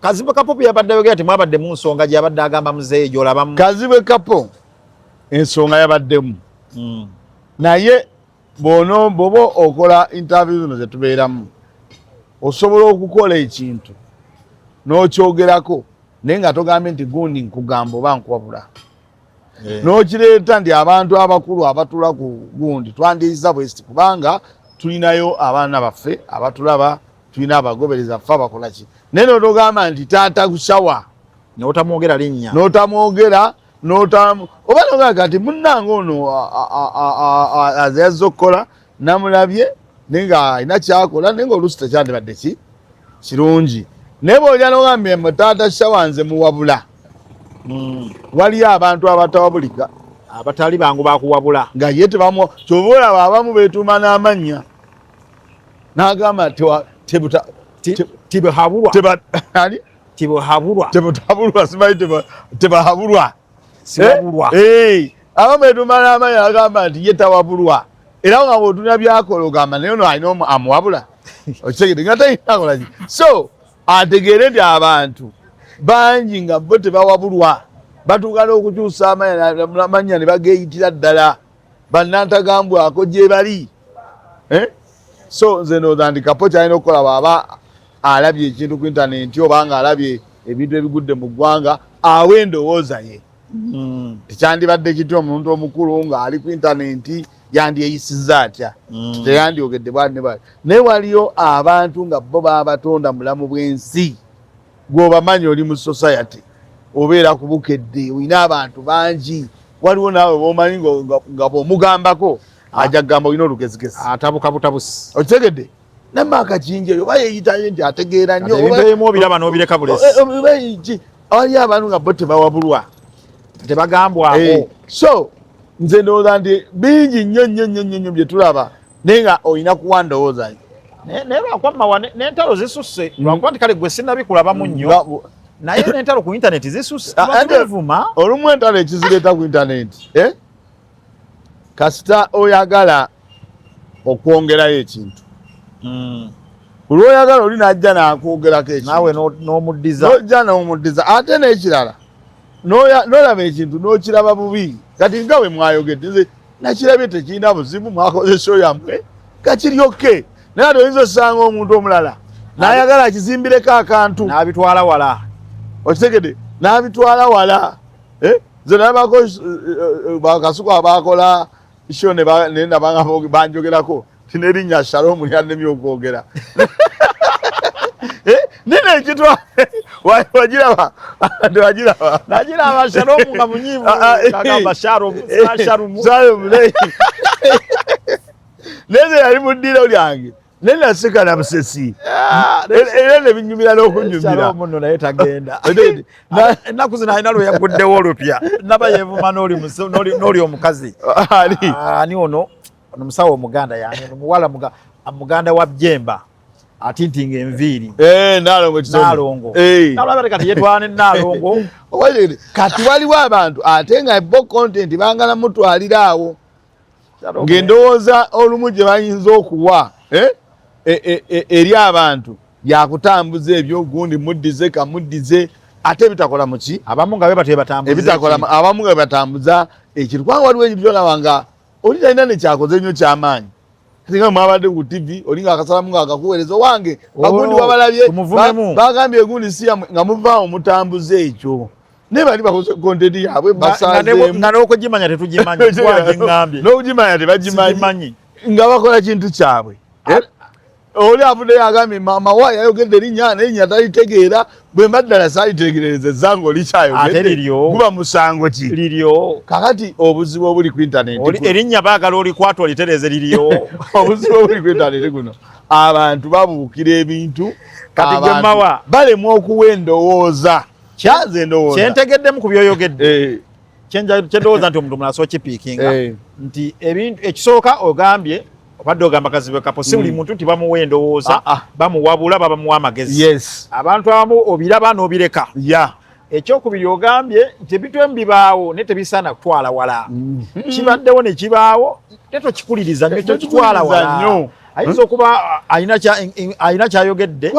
[SPEAKER 1] Kazibwe Kapo yabadde ayogera nti mwabadde mu nsonga gy'abadde agamba muzeeyi gy'olabamu
[SPEAKER 2] Kazibwe Kapo ensonga yabaddemu naye bw'oba okola interview zino zetubeeramu osobola okukola ekintu n'okyogerako naye nga togambye nti gundi nkugamba oba nkuwabula n'okireeta nti abantu abakulu abatula ku gundi twandiyiza bwesti kubanga tulinayo abaana baffe abatulaba tulina abagobereza ffe abakola ki naye n'otogamba nti taata Show
[SPEAKER 1] n'otamwogera linnya
[SPEAKER 2] oba nogaa kati munnange ono yazze okukola namulabye naye nga alina kyakola naye nga oluusi tekyandibadde kirungi naye bw'olya nogambye taata Show nze muwabula waliyo abantu abatawabulika
[SPEAKER 1] abatali bangu bakuwabula
[SPEAKER 2] nga ye kyova olaba abamu beetuuma n'amannya n'agamba tebahabulwa simanyi tebahabulwa abamu beetuuma n'amannya agamba nti ye tawabulwa era nga bw'otulina byakola ogamba naye ono alina amuwabula okitegeere nga talinakola ki so ategeere nti abantu bangi nga bo tebawabulwa batuuka n'okukyusa amanya ne bageeyitira ddala bannantagambwako gye bali so nze ndowooza nti Kapo kyalina okukola bw'aba alabye ekintu ku intaneti oba nga alabye ebintu ebigudde mu ggwanga awe endowooza ye tekyandibadde kiti omuntu omukulu ng'ali ku intaneti yandyeyisizza atya teyandyogedde bwali ne bwali naye waliyo abantu nga bo babatonda mulamu bw'ensi gw'obamanyi oli mu society obeera ku bukedde olina abantu bangi waliwo naawe b'omanyi nga bw'omugambako ajja kugamba olina olugezigezi
[SPEAKER 1] atabuka butabusi
[SPEAKER 2] okitegedde namaaka kingi eyo oba yeeyitayo nti ategeera nnyo
[SPEAKER 1] ebintu ebimu obiraba n'obireka bulesi
[SPEAKER 2] waliyo abantu nga bo tebawabulwa
[SPEAKER 1] tebagambwako
[SPEAKER 2] so nze ndowooza nti bingi nnyo bye tulaba naye nga olina kuwa ndowooza
[SPEAKER 1] naye lwakwammawa n'entalo zisusse lwakuba nti kale gwe sinnabikulabamu nnyo naye n'entalo ku intaneti zisusse tubavuma
[SPEAKER 2] olumu entalo ekizireeta ku intaneti kasita oyagala okwongerayo ekintu kulwoyagala oli najja nakwogerako ekintu
[SPEAKER 1] naawe n'omuddiza
[SPEAKER 2] nojja n'omuddiza ate n'ekirala n'olaba ekintu n'okiraba bubi kati nga bwe mwayogedde nze nakirabye tekirina buzibu mwakoze show yammwe kakiryokke naye ate oyinza osanga omuntu omulala n'ayagala akizimbireko akantu
[SPEAKER 1] n'abitwala wala
[SPEAKER 2] okitegedde n'abitwala wala nze nalabako bakasuku abakola show ne nabanga banjogerako tinerinnya Shalom lyannemye okwogera nene ekitwa wagiraba
[SPEAKER 1] nagiraba Shalom nga munyiivu agamba Shalom
[SPEAKER 2] neze yali mu ddiiro lyange nene aseka na busesi era ne binyumira n'okunyumira
[SPEAKER 1] Shalom nno naye tagenda ennaku zino alina lwe yaguddewo olupya naba yeevuma n'oli omukazi ani ono musawo omuganda yani omuwala muganda wa Bjemba atintinga enviiri Nalongo nalaba kati yetwana Nalongo
[SPEAKER 2] kati waliwo abantu ate nga bo content bangala mutwalira awo ng'endowooza olumu gye bayinza okuwa eri abantu yakutambuza ebyo gundi muddize kamuddize ate bitakola muki
[SPEAKER 1] abamu nga
[SPEAKER 2] abamu nga batambuza ekintu kubanga waliwo ekintu kyolaba nga oli talina nekyakoze nnyo kyamaanyi nga mwabadde ku TV oli nga akasalamu nga akakuweereza owange bagundi wabalabye bagambye egundi si nga muvaawo mutambuza ekyo naye bali bakoze kontenti yaabwe basazeemu
[SPEAKER 1] nga n'okugimanya tetugimanyi
[SPEAKER 2] n'okugimanya tebagimanyi nga bakola kintu kyabwe oli avudde yagambye mama wa yayogedde erinnya talitegeera bwe mbaddala saalitegerereza ezzanga oli kyayogedde guba musango ki
[SPEAKER 1] liryo
[SPEAKER 2] kakati obuzibu obuli ku intaneti
[SPEAKER 1] erinnya baagala olikwata olitereeze liryo
[SPEAKER 2] obuzibu obuli ku intaneti guno abantu babuukira ebintu
[SPEAKER 1] kati gemawa
[SPEAKER 2] balemwa okuwa endowooza kyaze endowooza
[SPEAKER 1] kyentegeddemu ku byoyogedde kyendowooza nti omuntu omulala kipiikinga nti ebintu ekisooka ogambye obadde ogamba kazibe kapo si buli muntu nti bamuwa endowooza bamuwabula bamuwa amagezi abantu abamu obiraba n'obireka ekyokubiri ogambye nti ebintu emu bibaawo naye tebisaana kutwala wala kibaddewo ne kibaawo tetokikuliriza nnyo tokitwala wala ayinza okuba ayina kyayogedde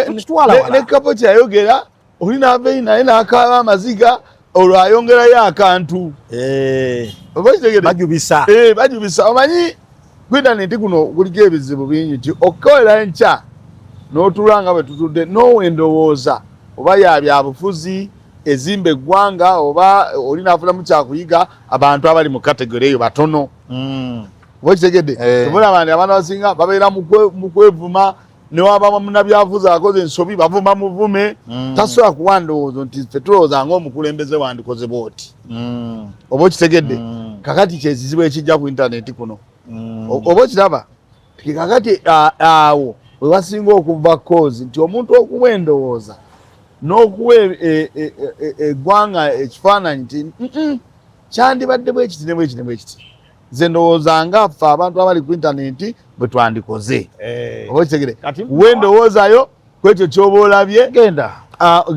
[SPEAKER 1] tokitwala wala
[SPEAKER 2] ne kapo kyayogera oli n'aveeyi naye n'akaaba amaziga olwo ayongerayo akantu bajubisa omanyi kwintaneti kuno kuliko ebizibu bingi nti okukolera enkya n'otuula nga bwe tutudde n'owa endowooza oba yabyabufuzi ezimba eggwanga oba oli naafunamu kyakuyiga abantu abali mu kategori eyo batono oba kitegedde tubulaba nti abantu abasinga babeera mu kwevuma newaba munnabyabufuzi akoze ensobi bavuma muvume tasobola kuwa ndowoozo nti ffe tulowooza ng'omukulembeze wandikoze bwoti oba okitegedde kakati kyekizibu ekijja ku intaneti kuno oba kiraba kakati awo we wasinga okuva kozi nti omuntu okuwa endowooza n'okuwa eggwanga ekifaananyi nti kyandibadde bwekiti ne bwekiti ne bwekiti nze ndowooza nga ffe abantu abali ku intaneti bwe twandikoze oba kitegere we endowoozayo kwekyo ky'oba olabye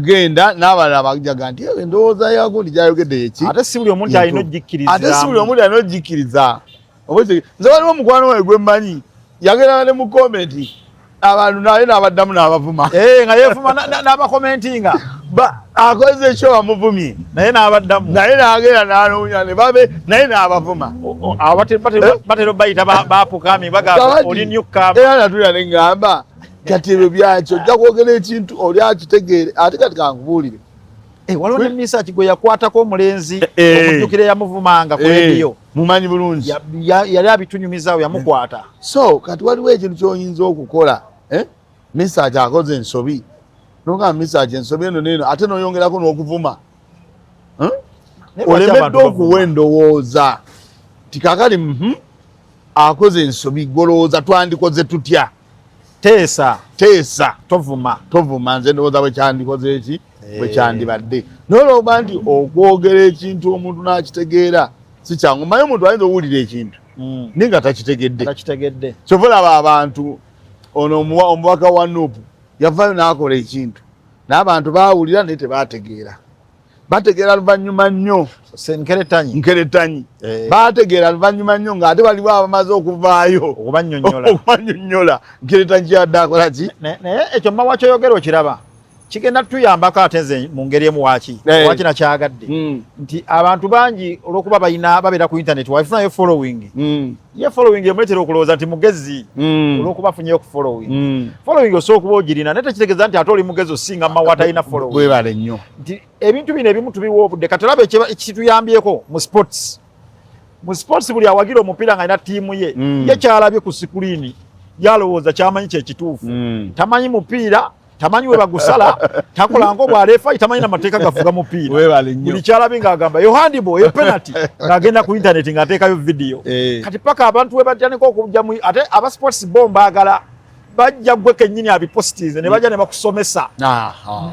[SPEAKER 2] genda n'abalala bajaga nti endowooza yagundi gyayogedde yeki
[SPEAKER 1] ate si buli omuntu alina
[SPEAKER 2] ogikkiriza nze waliwo omukwano we gwe mmanyi yagenda ne mu komenti abantu naye n'abaddamu n'abavuma
[SPEAKER 1] nga yeefuma n'abakomentinga
[SPEAKER 2] akoze ekyo bamuvumye
[SPEAKER 1] naye n'abaddamu
[SPEAKER 2] naye n'agenda n'anoonya ne babe naye n'abavuma
[SPEAKER 1] batera bayita bapukami bagamba oli nyukka
[SPEAKER 2] era natulya ne ngamba kati ebyo byakyo ojja kwogera ekintu oli akitegeere ate kati kankubuulire
[SPEAKER 1] waliwo ne misaaki gwe yakwatako omulenzi omujjukire yamuvumanga ku rediyo
[SPEAKER 2] mumanyi bulungi
[SPEAKER 1] yali abitunyumizaawo yamukwata
[SPEAKER 2] so kati waliwo ekintu ky'oyinza okukola misaaki akoze ensobi nogamba misaaki ensobi eno neeno ate n'oyongerako n'okuvuma olemeddwa okuwa endowooza tikakali akoze ensobi golowooza twandikoze tutya teesa tovuma nze ndowooza bwe kyandikoze eki bwe kyandibadde noloba nti okwogera ekintu omuntu n'akitegeera si kyangu manyi omuntu ayinza owulira ekintu naye nga takitegedde kyova olaba abantu ono omubaka wa nuupu yavaayo n'akola ekintu n'abantu baawulira naye tebaategeera bategeera luvannyuma nnyo nkeretanyi bategeera luvannyuma nnyo ng'ate waliwo abamaze okuvaayo okubannyonnyola nkeretanyi kyadde akola ki
[SPEAKER 1] naye ekyo mma wakyoyogera okiraba kigenda tuyambako ate nze mu ngeri emu waki nakyagadde nti abantu bangi olw'okuba babeera ku internet wafunayo following ye following emuletera okulowooza nti mugezi olw'okuba afunyeyo ku following osobola okuba ogirina naye tekitegeeza nti ate oli mugezi osinga mmawe atalina following
[SPEAKER 2] webale nnyo
[SPEAKER 1] nti ebintu bino ebimu tubiwa obudde katulaba ekituyambyeko mu sports buli awagira omupiira ng'alina ttiimu ye ye kyalabye ku sikuriini yalowooza kyamanyi kyekituufu tamanyi mupiira tamanyi we bagusala takola ngo bwalefa tamanyi na mateeka gafuga mupiira buli kyalabye ng'agamba yohandibo yo penalty ng'agenda ku internet ng'ateekayo video kati paka abantu we bajjaneko okujja mu ate aba sports baagala bajja gwe kennyini abipositize ne bajja ne bakusomesa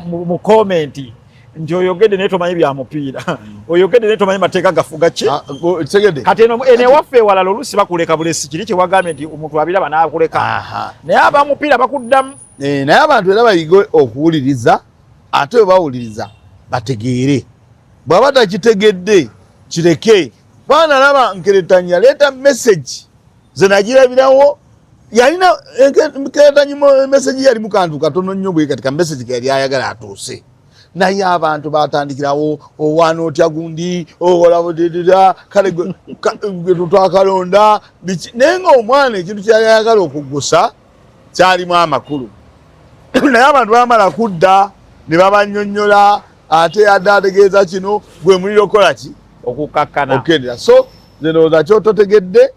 [SPEAKER 1] mu comment nti oyogedde naye tomanyi bya mupiira oyogedde naye tomanyi mateeka gafuga ki kati ene waffe ewalala oluusi bakuleka bulesi kiri kye wagambye nti omuntu abiraba n'akuleka naye abamupiira bakuddamu
[SPEAKER 2] naye abantu era bayige okuwuliriza ate we bawuliriza bategeere bw'aba takitegedde kireke baana laba nkeretanyi yaleeta message ze nagirabirawo yalina nkeretanyi message yali mu kantu katono nnyo bwe kati ka message ke yali ayagala atuuse naye abantu batandikirawo owaana otya gundi owola kale gwe twakalonda naye ng'omwana ekintu kyayagala okugusa kyalimu amakulu naye abantu bamala kudda ne babannyonnyola ate yadde ategeeza kino gwe muliro kola ki
[SPEAKER 1] okukakkana
[SPEAKER 2] okendera so zenooza kyototegedde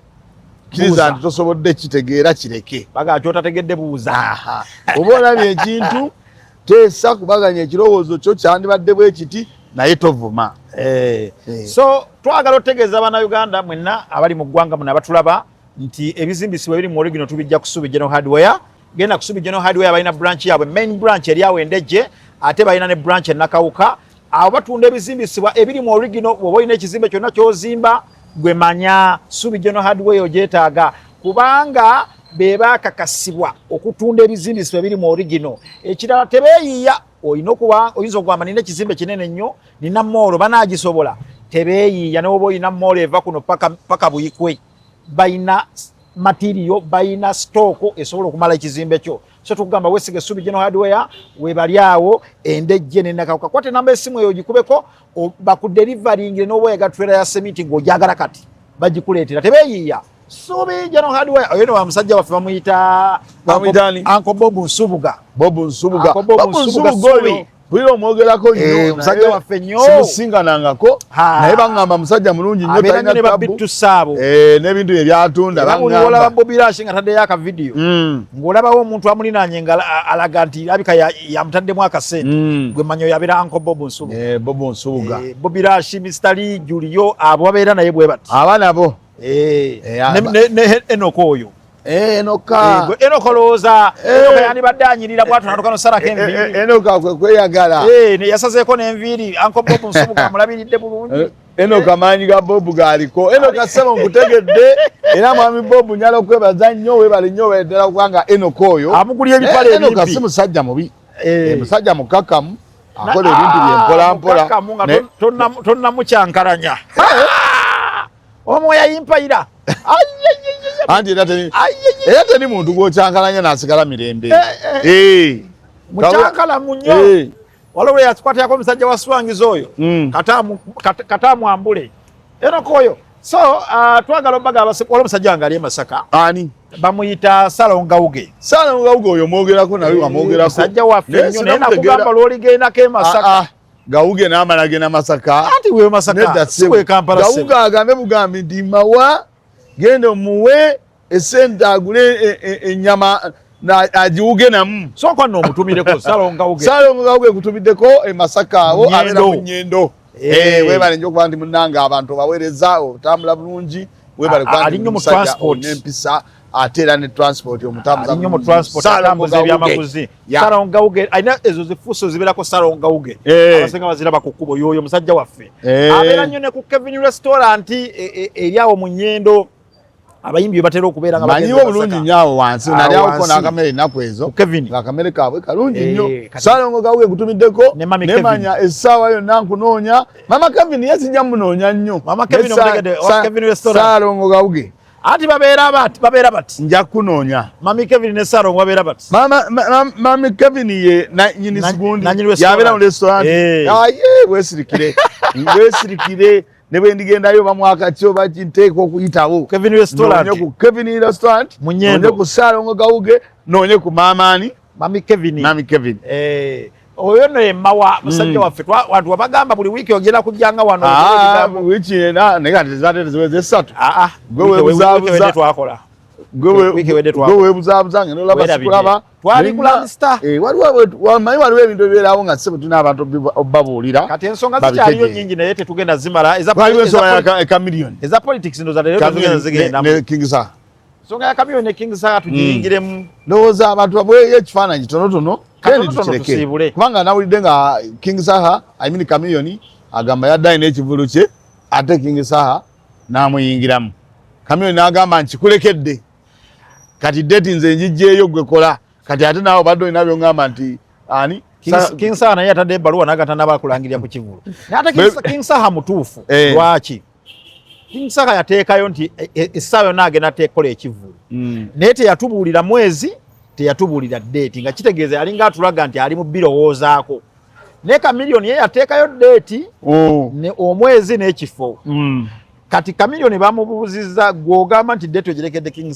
[SPEAKER 2] kiriza nti tosobodde kitegeera kireke
[SPEAKER 1] baga kyotategedde buuza
[SPEAKER 2] oba olabye ekintu teesa kubaganya ekirowoozo kyo kyandibadde bwe kiti naye tovuma
[SPEAKER 1] so twagala otegeeza bannayuganda mwenna abali mu ggwanga muno abatulaba nti ebizimbisibwa biri mu original tubijja kusubi general hardware genda kusubi general hardware balina branch yaabwe main branch eri awo endejje ate balina ne branch enakawuka abo batunda ebizimbisibwa ebiri mu original bw'oba olina ekizimbe kyonna kyozimba gwe manya subi general hardware ogyetaaga kubanga be baakakasibwa okutunda ebizimbisibwa ebiri mu original ekirala tebeeyiiya oyinza okugamba nina ekizimbe kinene nnyo nina moolo banaagisobola tebeeyiiya newoba oyina moolo eva kuno paka buyikwe bayina material bayina stooko esobola okumala ekizimbe kyo so tukugamba wesiga subi general hardware webali awo endejje nenakawuka kwate namba esimu eyo ogikubeko bakudeliveringire n'oba oyaga trailer ya semiti ng'ojagala kati bagikuleetera tebeeyiiya subi general hardware oyo ne wa musajja waffe bamuyita Uncle Bobi Nsubuga oyo bwira omwogerako nnyo
[SPEAKER 2] musajja waffe nnyo simusinganangako naye baŋŋamba musajja mulungi nnyo
[SPEAKER 1] talina ne babittu saabo
[SPEAKER 2] n'ebintu bye byatunda
[SPEAKER 1] baŋŋamba olaba Bobi Rashi nga taddeyo akavidiyo ng'olabawo omuntu amulinaanye nga alaga nti abika yamutaddemu akasente gwe manyi oyo abeera Uncle Bobi Nsubuga Bobi Rashi Mr. Lee Julio abo babeera naye bwe bati
[SPEAKER 2] aba nabo
[SPEAKER 1] ne Enoko oyo
[SPEAKER 2] Enoka
[SPEAKER 1] olowooza yandibadde anyirira bwatu natuka nosarako enviiri
[SPEAKER 2] Enoka kwe kweyagala
[SPEAKER 1] yasazeeko n'enviiri Uncle Bobi Nsubuga amulabiridde bulungi
[SPEAKER 2] Enoka maanyi ga Bobu gaaliko Enoka ssebo nkutegedde era mwami Bobu nyala okwebaza nnyo weebale nnyo weddala kubanga Enoka oyo
[SPEAKER 1] amugulya ebipale ebimpi
[SPEAKER 2] Enoka si musajja mubi musajja mukakamu akola ebintu byempolampola
[SPEAKER 1] tonnamukyankalanya omwo yayimpayira
[SPEAKER 2] anti era teri muntu gwokyankalanya n'asigala mirembe
[SPEAKER 1] mukyankalamu nnyo waliwo yakwatako omusajja wa swangiza oyo katamwambule Enoko oyo so twagala obaga wala omusajja wange ali e Masaka
[SPEAKER 2] ani
[SPEAKER 1] bamuyita Salongawuge
[SPEAKER 2] oyo mwogerako nawe wamwogerako
[SPEAKER 1] musajja waffe nnyo naye nakugamba lwoligendako e Masaka
[SPEAKER 2] Gawuge n'amala genda Masaka
[SPEAKER 1] ati we Masaka siwe Kampala
[SPEAKER 2] Gawuge agambe bugambi nti mawa genda omuwe esente agule ennyama agiwuge namu
[SPEAKER 1] sooka n'omutumireko
[SPEAKER 2] Salongawuge kutumiddeko e Masaka awo abeera mu Nnyendo weebale nnyo okuba nti munnange abantu baweereza otambula bulungi weebale kuba nti musajja n'empisa ate era ne transport
[SPEAKER 1] omutambuza ebyamaguzi Salongawuge alina ezo zifuuso zibeerako Salongawuge abasenga baziraba ku kkubo yoyo musajja waffe abeera nnyo ne ku Kevin Restaurant eri awo mu Nnyendo abayimbi batera okubeera nga
[SPEAKER 2] manyiwo bulungi nnyo wansi nali awuko n'akamere ennaku ezo
[SPEAKER 1] Kevin
[SPEAKER 2] ng'akamere kaabwe kalungi nnyo Ssaalongo Kawuge kutumiddeko nemanya essaawa yonna nkunoonya Mama Kevin yazijja munoonya nnyo Ssaalongo Kawuge
[SPEAKER 1] ati babeera bati
[SPEAKER 2] nja kunoonya
[SPEAKER 1] Mami Kevin ne Ssaalongo babeera bati
[SPEAKER 2] Mami Kevin ye nanyini sigundi yabeera mu restaurant weesirikire ne bwe ndigendayo bamwakati oba kinteeka okuyitawo Kevin restaurant noonye ku Ssaalongo Kawuge noonye ku Mami Kevin oyo no emawa musajja waffe wantu wabagamba buli wiki ogenda kujjanga wano wiki naye ziweze essatu gwe weebuzaabuza ngenda olaba sikulaba
[SPEAKER 1] twali kulamista
[SPEAKER 2] waliwo ebintu ebibeerawo nga sebe tulina abantu obabuulira
[SPEAKER 1] kati ensonga zikyaliyo nyingi naye tetugenda zimala eza politics ndoza leero tugenda zigenda ensonga ya kamiliyoni ne King Saha tugiyingiremu
[SPEAKER 2] ndowooza abantu babweyo ekifaananyi kitonotono kendi tukireke kubanga nawulidde nga King Saha kamiliyoni agamba yaddayi n'ekivulu kye ate King Saha n'amuyingiramu kamiliyoni n'agamba nkikulekedde kati deti nze njijjeeyo gwe kola kati ate naawe obadde olina byongamba nti ani
[SPEAKER 1] King Saha naye atadde ebbaluwa n'agatannaba kulangirira ku kivulu ate King Saha mutuufu lwaki King Saha yateekayo nti essaawa yonna agenda ateekola ekivulu naye teyatubuulira mwezi teyatubuulira deeti nga kitegeeza yalinga atulaga nti ali mu birowoozaako naye kamiliyoni ye yateekayo deeti omwezi n'ekifo kati kamiliyoni bamubuuzizza gw'ogamba nti deeti ogirekedde King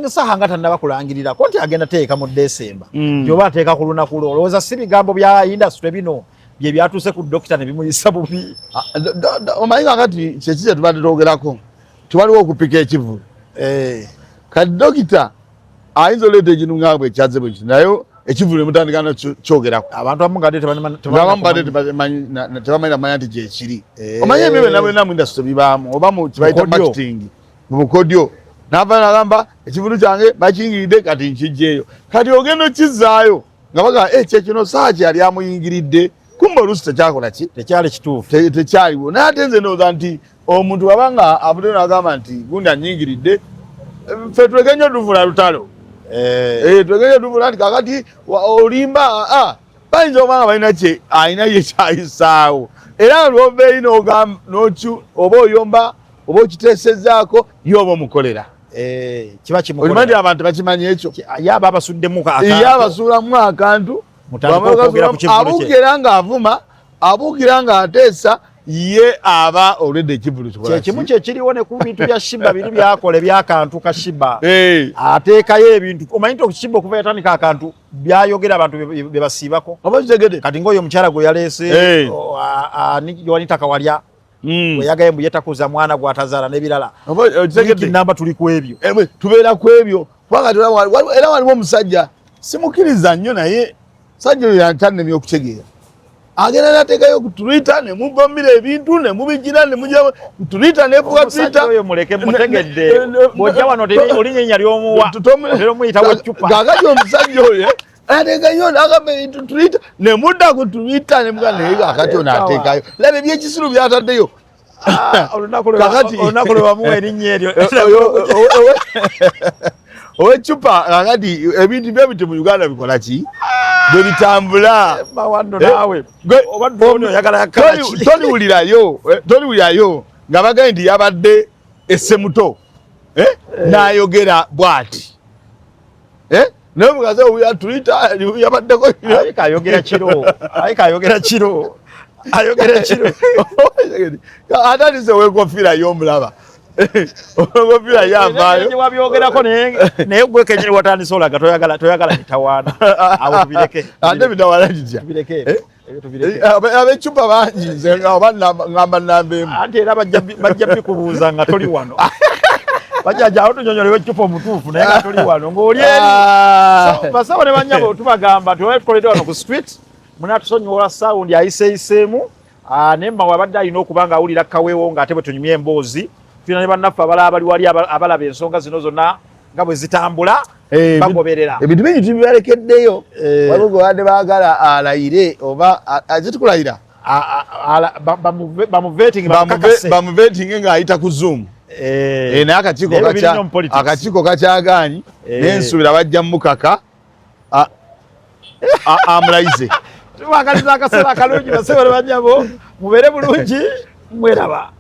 [SPEAKER 1] Saha nga tannaba kulangirirako nti agenda teeka mu Desemba gyoba ateeka ku lunaku lwo olowooza si bigambo bya industry bino bye byatuuse ku dokita ne bimuyisa bubi
[SPEAKER 2] omanyi kakati kyekije tubadde twogerako tiwaliwo okupika ekivulu kati dokita ayinza oleeta ekintu nga bwe ekyaze bwe kiti naye ekivulu emutandika nakyogerako
[SPEAKER 1] abantu abamu nga
[SPEAKER 2] tebamanyi manya nti gyekiri omanyi ebyo byonna byonna mu industry bibaamu oba mu kibayita marketing mu bukodyo n'ava n'agamba ekivulu kyange bakiyingiridde kati nkijjeeyo kati ogenda okizzaayo nga baga kyekino Saha kyeyali amuyingiridde kumba oluusi tekyakola ki
[SPEAKER 1] tekyali kituufu
[SPEAKER 2] tekyaliwo naye ate nze ndowooza nti omuntu wabanga avudde n'agamba nti gundi anyingiridde ffe tuleke nnyo tuvula lutalo tuleke nnyo tuvula nti kakati olimba bayinza obanga balina kye alina ye kyayisaawo era lwobeeyi oba oyomba oba okiteesezzaako yoba omukolera
[SPEAKER 1] kiba kimukolera
[SPEAKER 2] olimanyi abantu bakimanyi ekyo
[SPEAKER 1] yaba abasuddemu
[SPEAKER 2] abasuulamu akantu abuukira ng'avuma abuukira ng'ateesa ye aba olwedde ekivulu
[SPEAKER 1] kyekimu kyekiriwo ne ku bintu bya Shiba biri byakola ebyakantu ka Shiba ateekayo ebintu omanyi nti Shiba okuva yatandika akantu byayogera abantu bye basiibako kati ng'oyo omukyala gwe yaleese yowanitaka walya weyagaye mbu yetakuza mwana gwatazaala n'ebirala namba tuli ku ebyo
[SPEAKER 2] tubeera ku ebyo era waliwo omusajja simukkiriza nnyo naye sajja oyo yantanemya okutegeera agenda nateekayo ku Twitter ne mubombera ebintu ne mubigira ne mujja Twitter nefuuka Twitter
[SPEAKER 1] oyo muleke mutegedde bw'ojja wano olinnyenya ly'omuwa omuyita wa ccupa
[SPEAKER 2] kakati omusajja oyo ateekayo n'agamba ebintu Twitter ne mudda ku Twitter ne muga naye kakati ono ateekayo laba ebyekisiru byataddeyo
[SPEAKER 1] olunaku lwe wamuwa erinnya eryo
[SPEAKER 2] oweccupa kakati ebintu byebiti mu Uganda bikola ki bwe bitambula toliwulirayo nga bagaye nti yabadde essemuto n'ayogera bw'ati naye mugaze owuya Twitter yabaddeko
[SPEAKER 1] ayogera kiro
[SPEAKER 2] ate ati sewekofiira y'omulaba ogofiira yavaayo
[SPEAKER 1] wabyogerako naye gwe kenyini watandise olaga toyagala mitawaana awo tubireke
[SPEAKER 2] ate mitawaana kitya ab'eccupa bangi nze oba ngamba nnamba emu
[SPEAKER 1] anti era bajja bikubuuza nga toli wano bajjajawo tunyonyolewo eccupa omutuufu naye nga toli wano ng'oli eri basabo ne banyabo tubagamba tukoledde wano ku street munatusonyiwola sawundi ayiseeyiseemu naye mmawe abadde alina okuba nga awulira kaweewo ng'ate bwe tunyumya emboozi tulina ne bannaffe abalala bali wali abalaba ensonga zino zonna nga bwe zitambula bagoberera
[SPEAKER 2] ebintu bingi tubibalekeddeyo waliwo gwe badde baagala alayire oba azitukulayira
[SPEAKER 1] bamuvetinge
[SPEAKER 2] ng'ayita ku Zoom naye akakiiko kakyagaanyi n'ensuubira bajja mukaka amulayize
[SPEAKER 1] tubakaliza akaseera akalungi basebale banyabo mubeere bulungi mweraba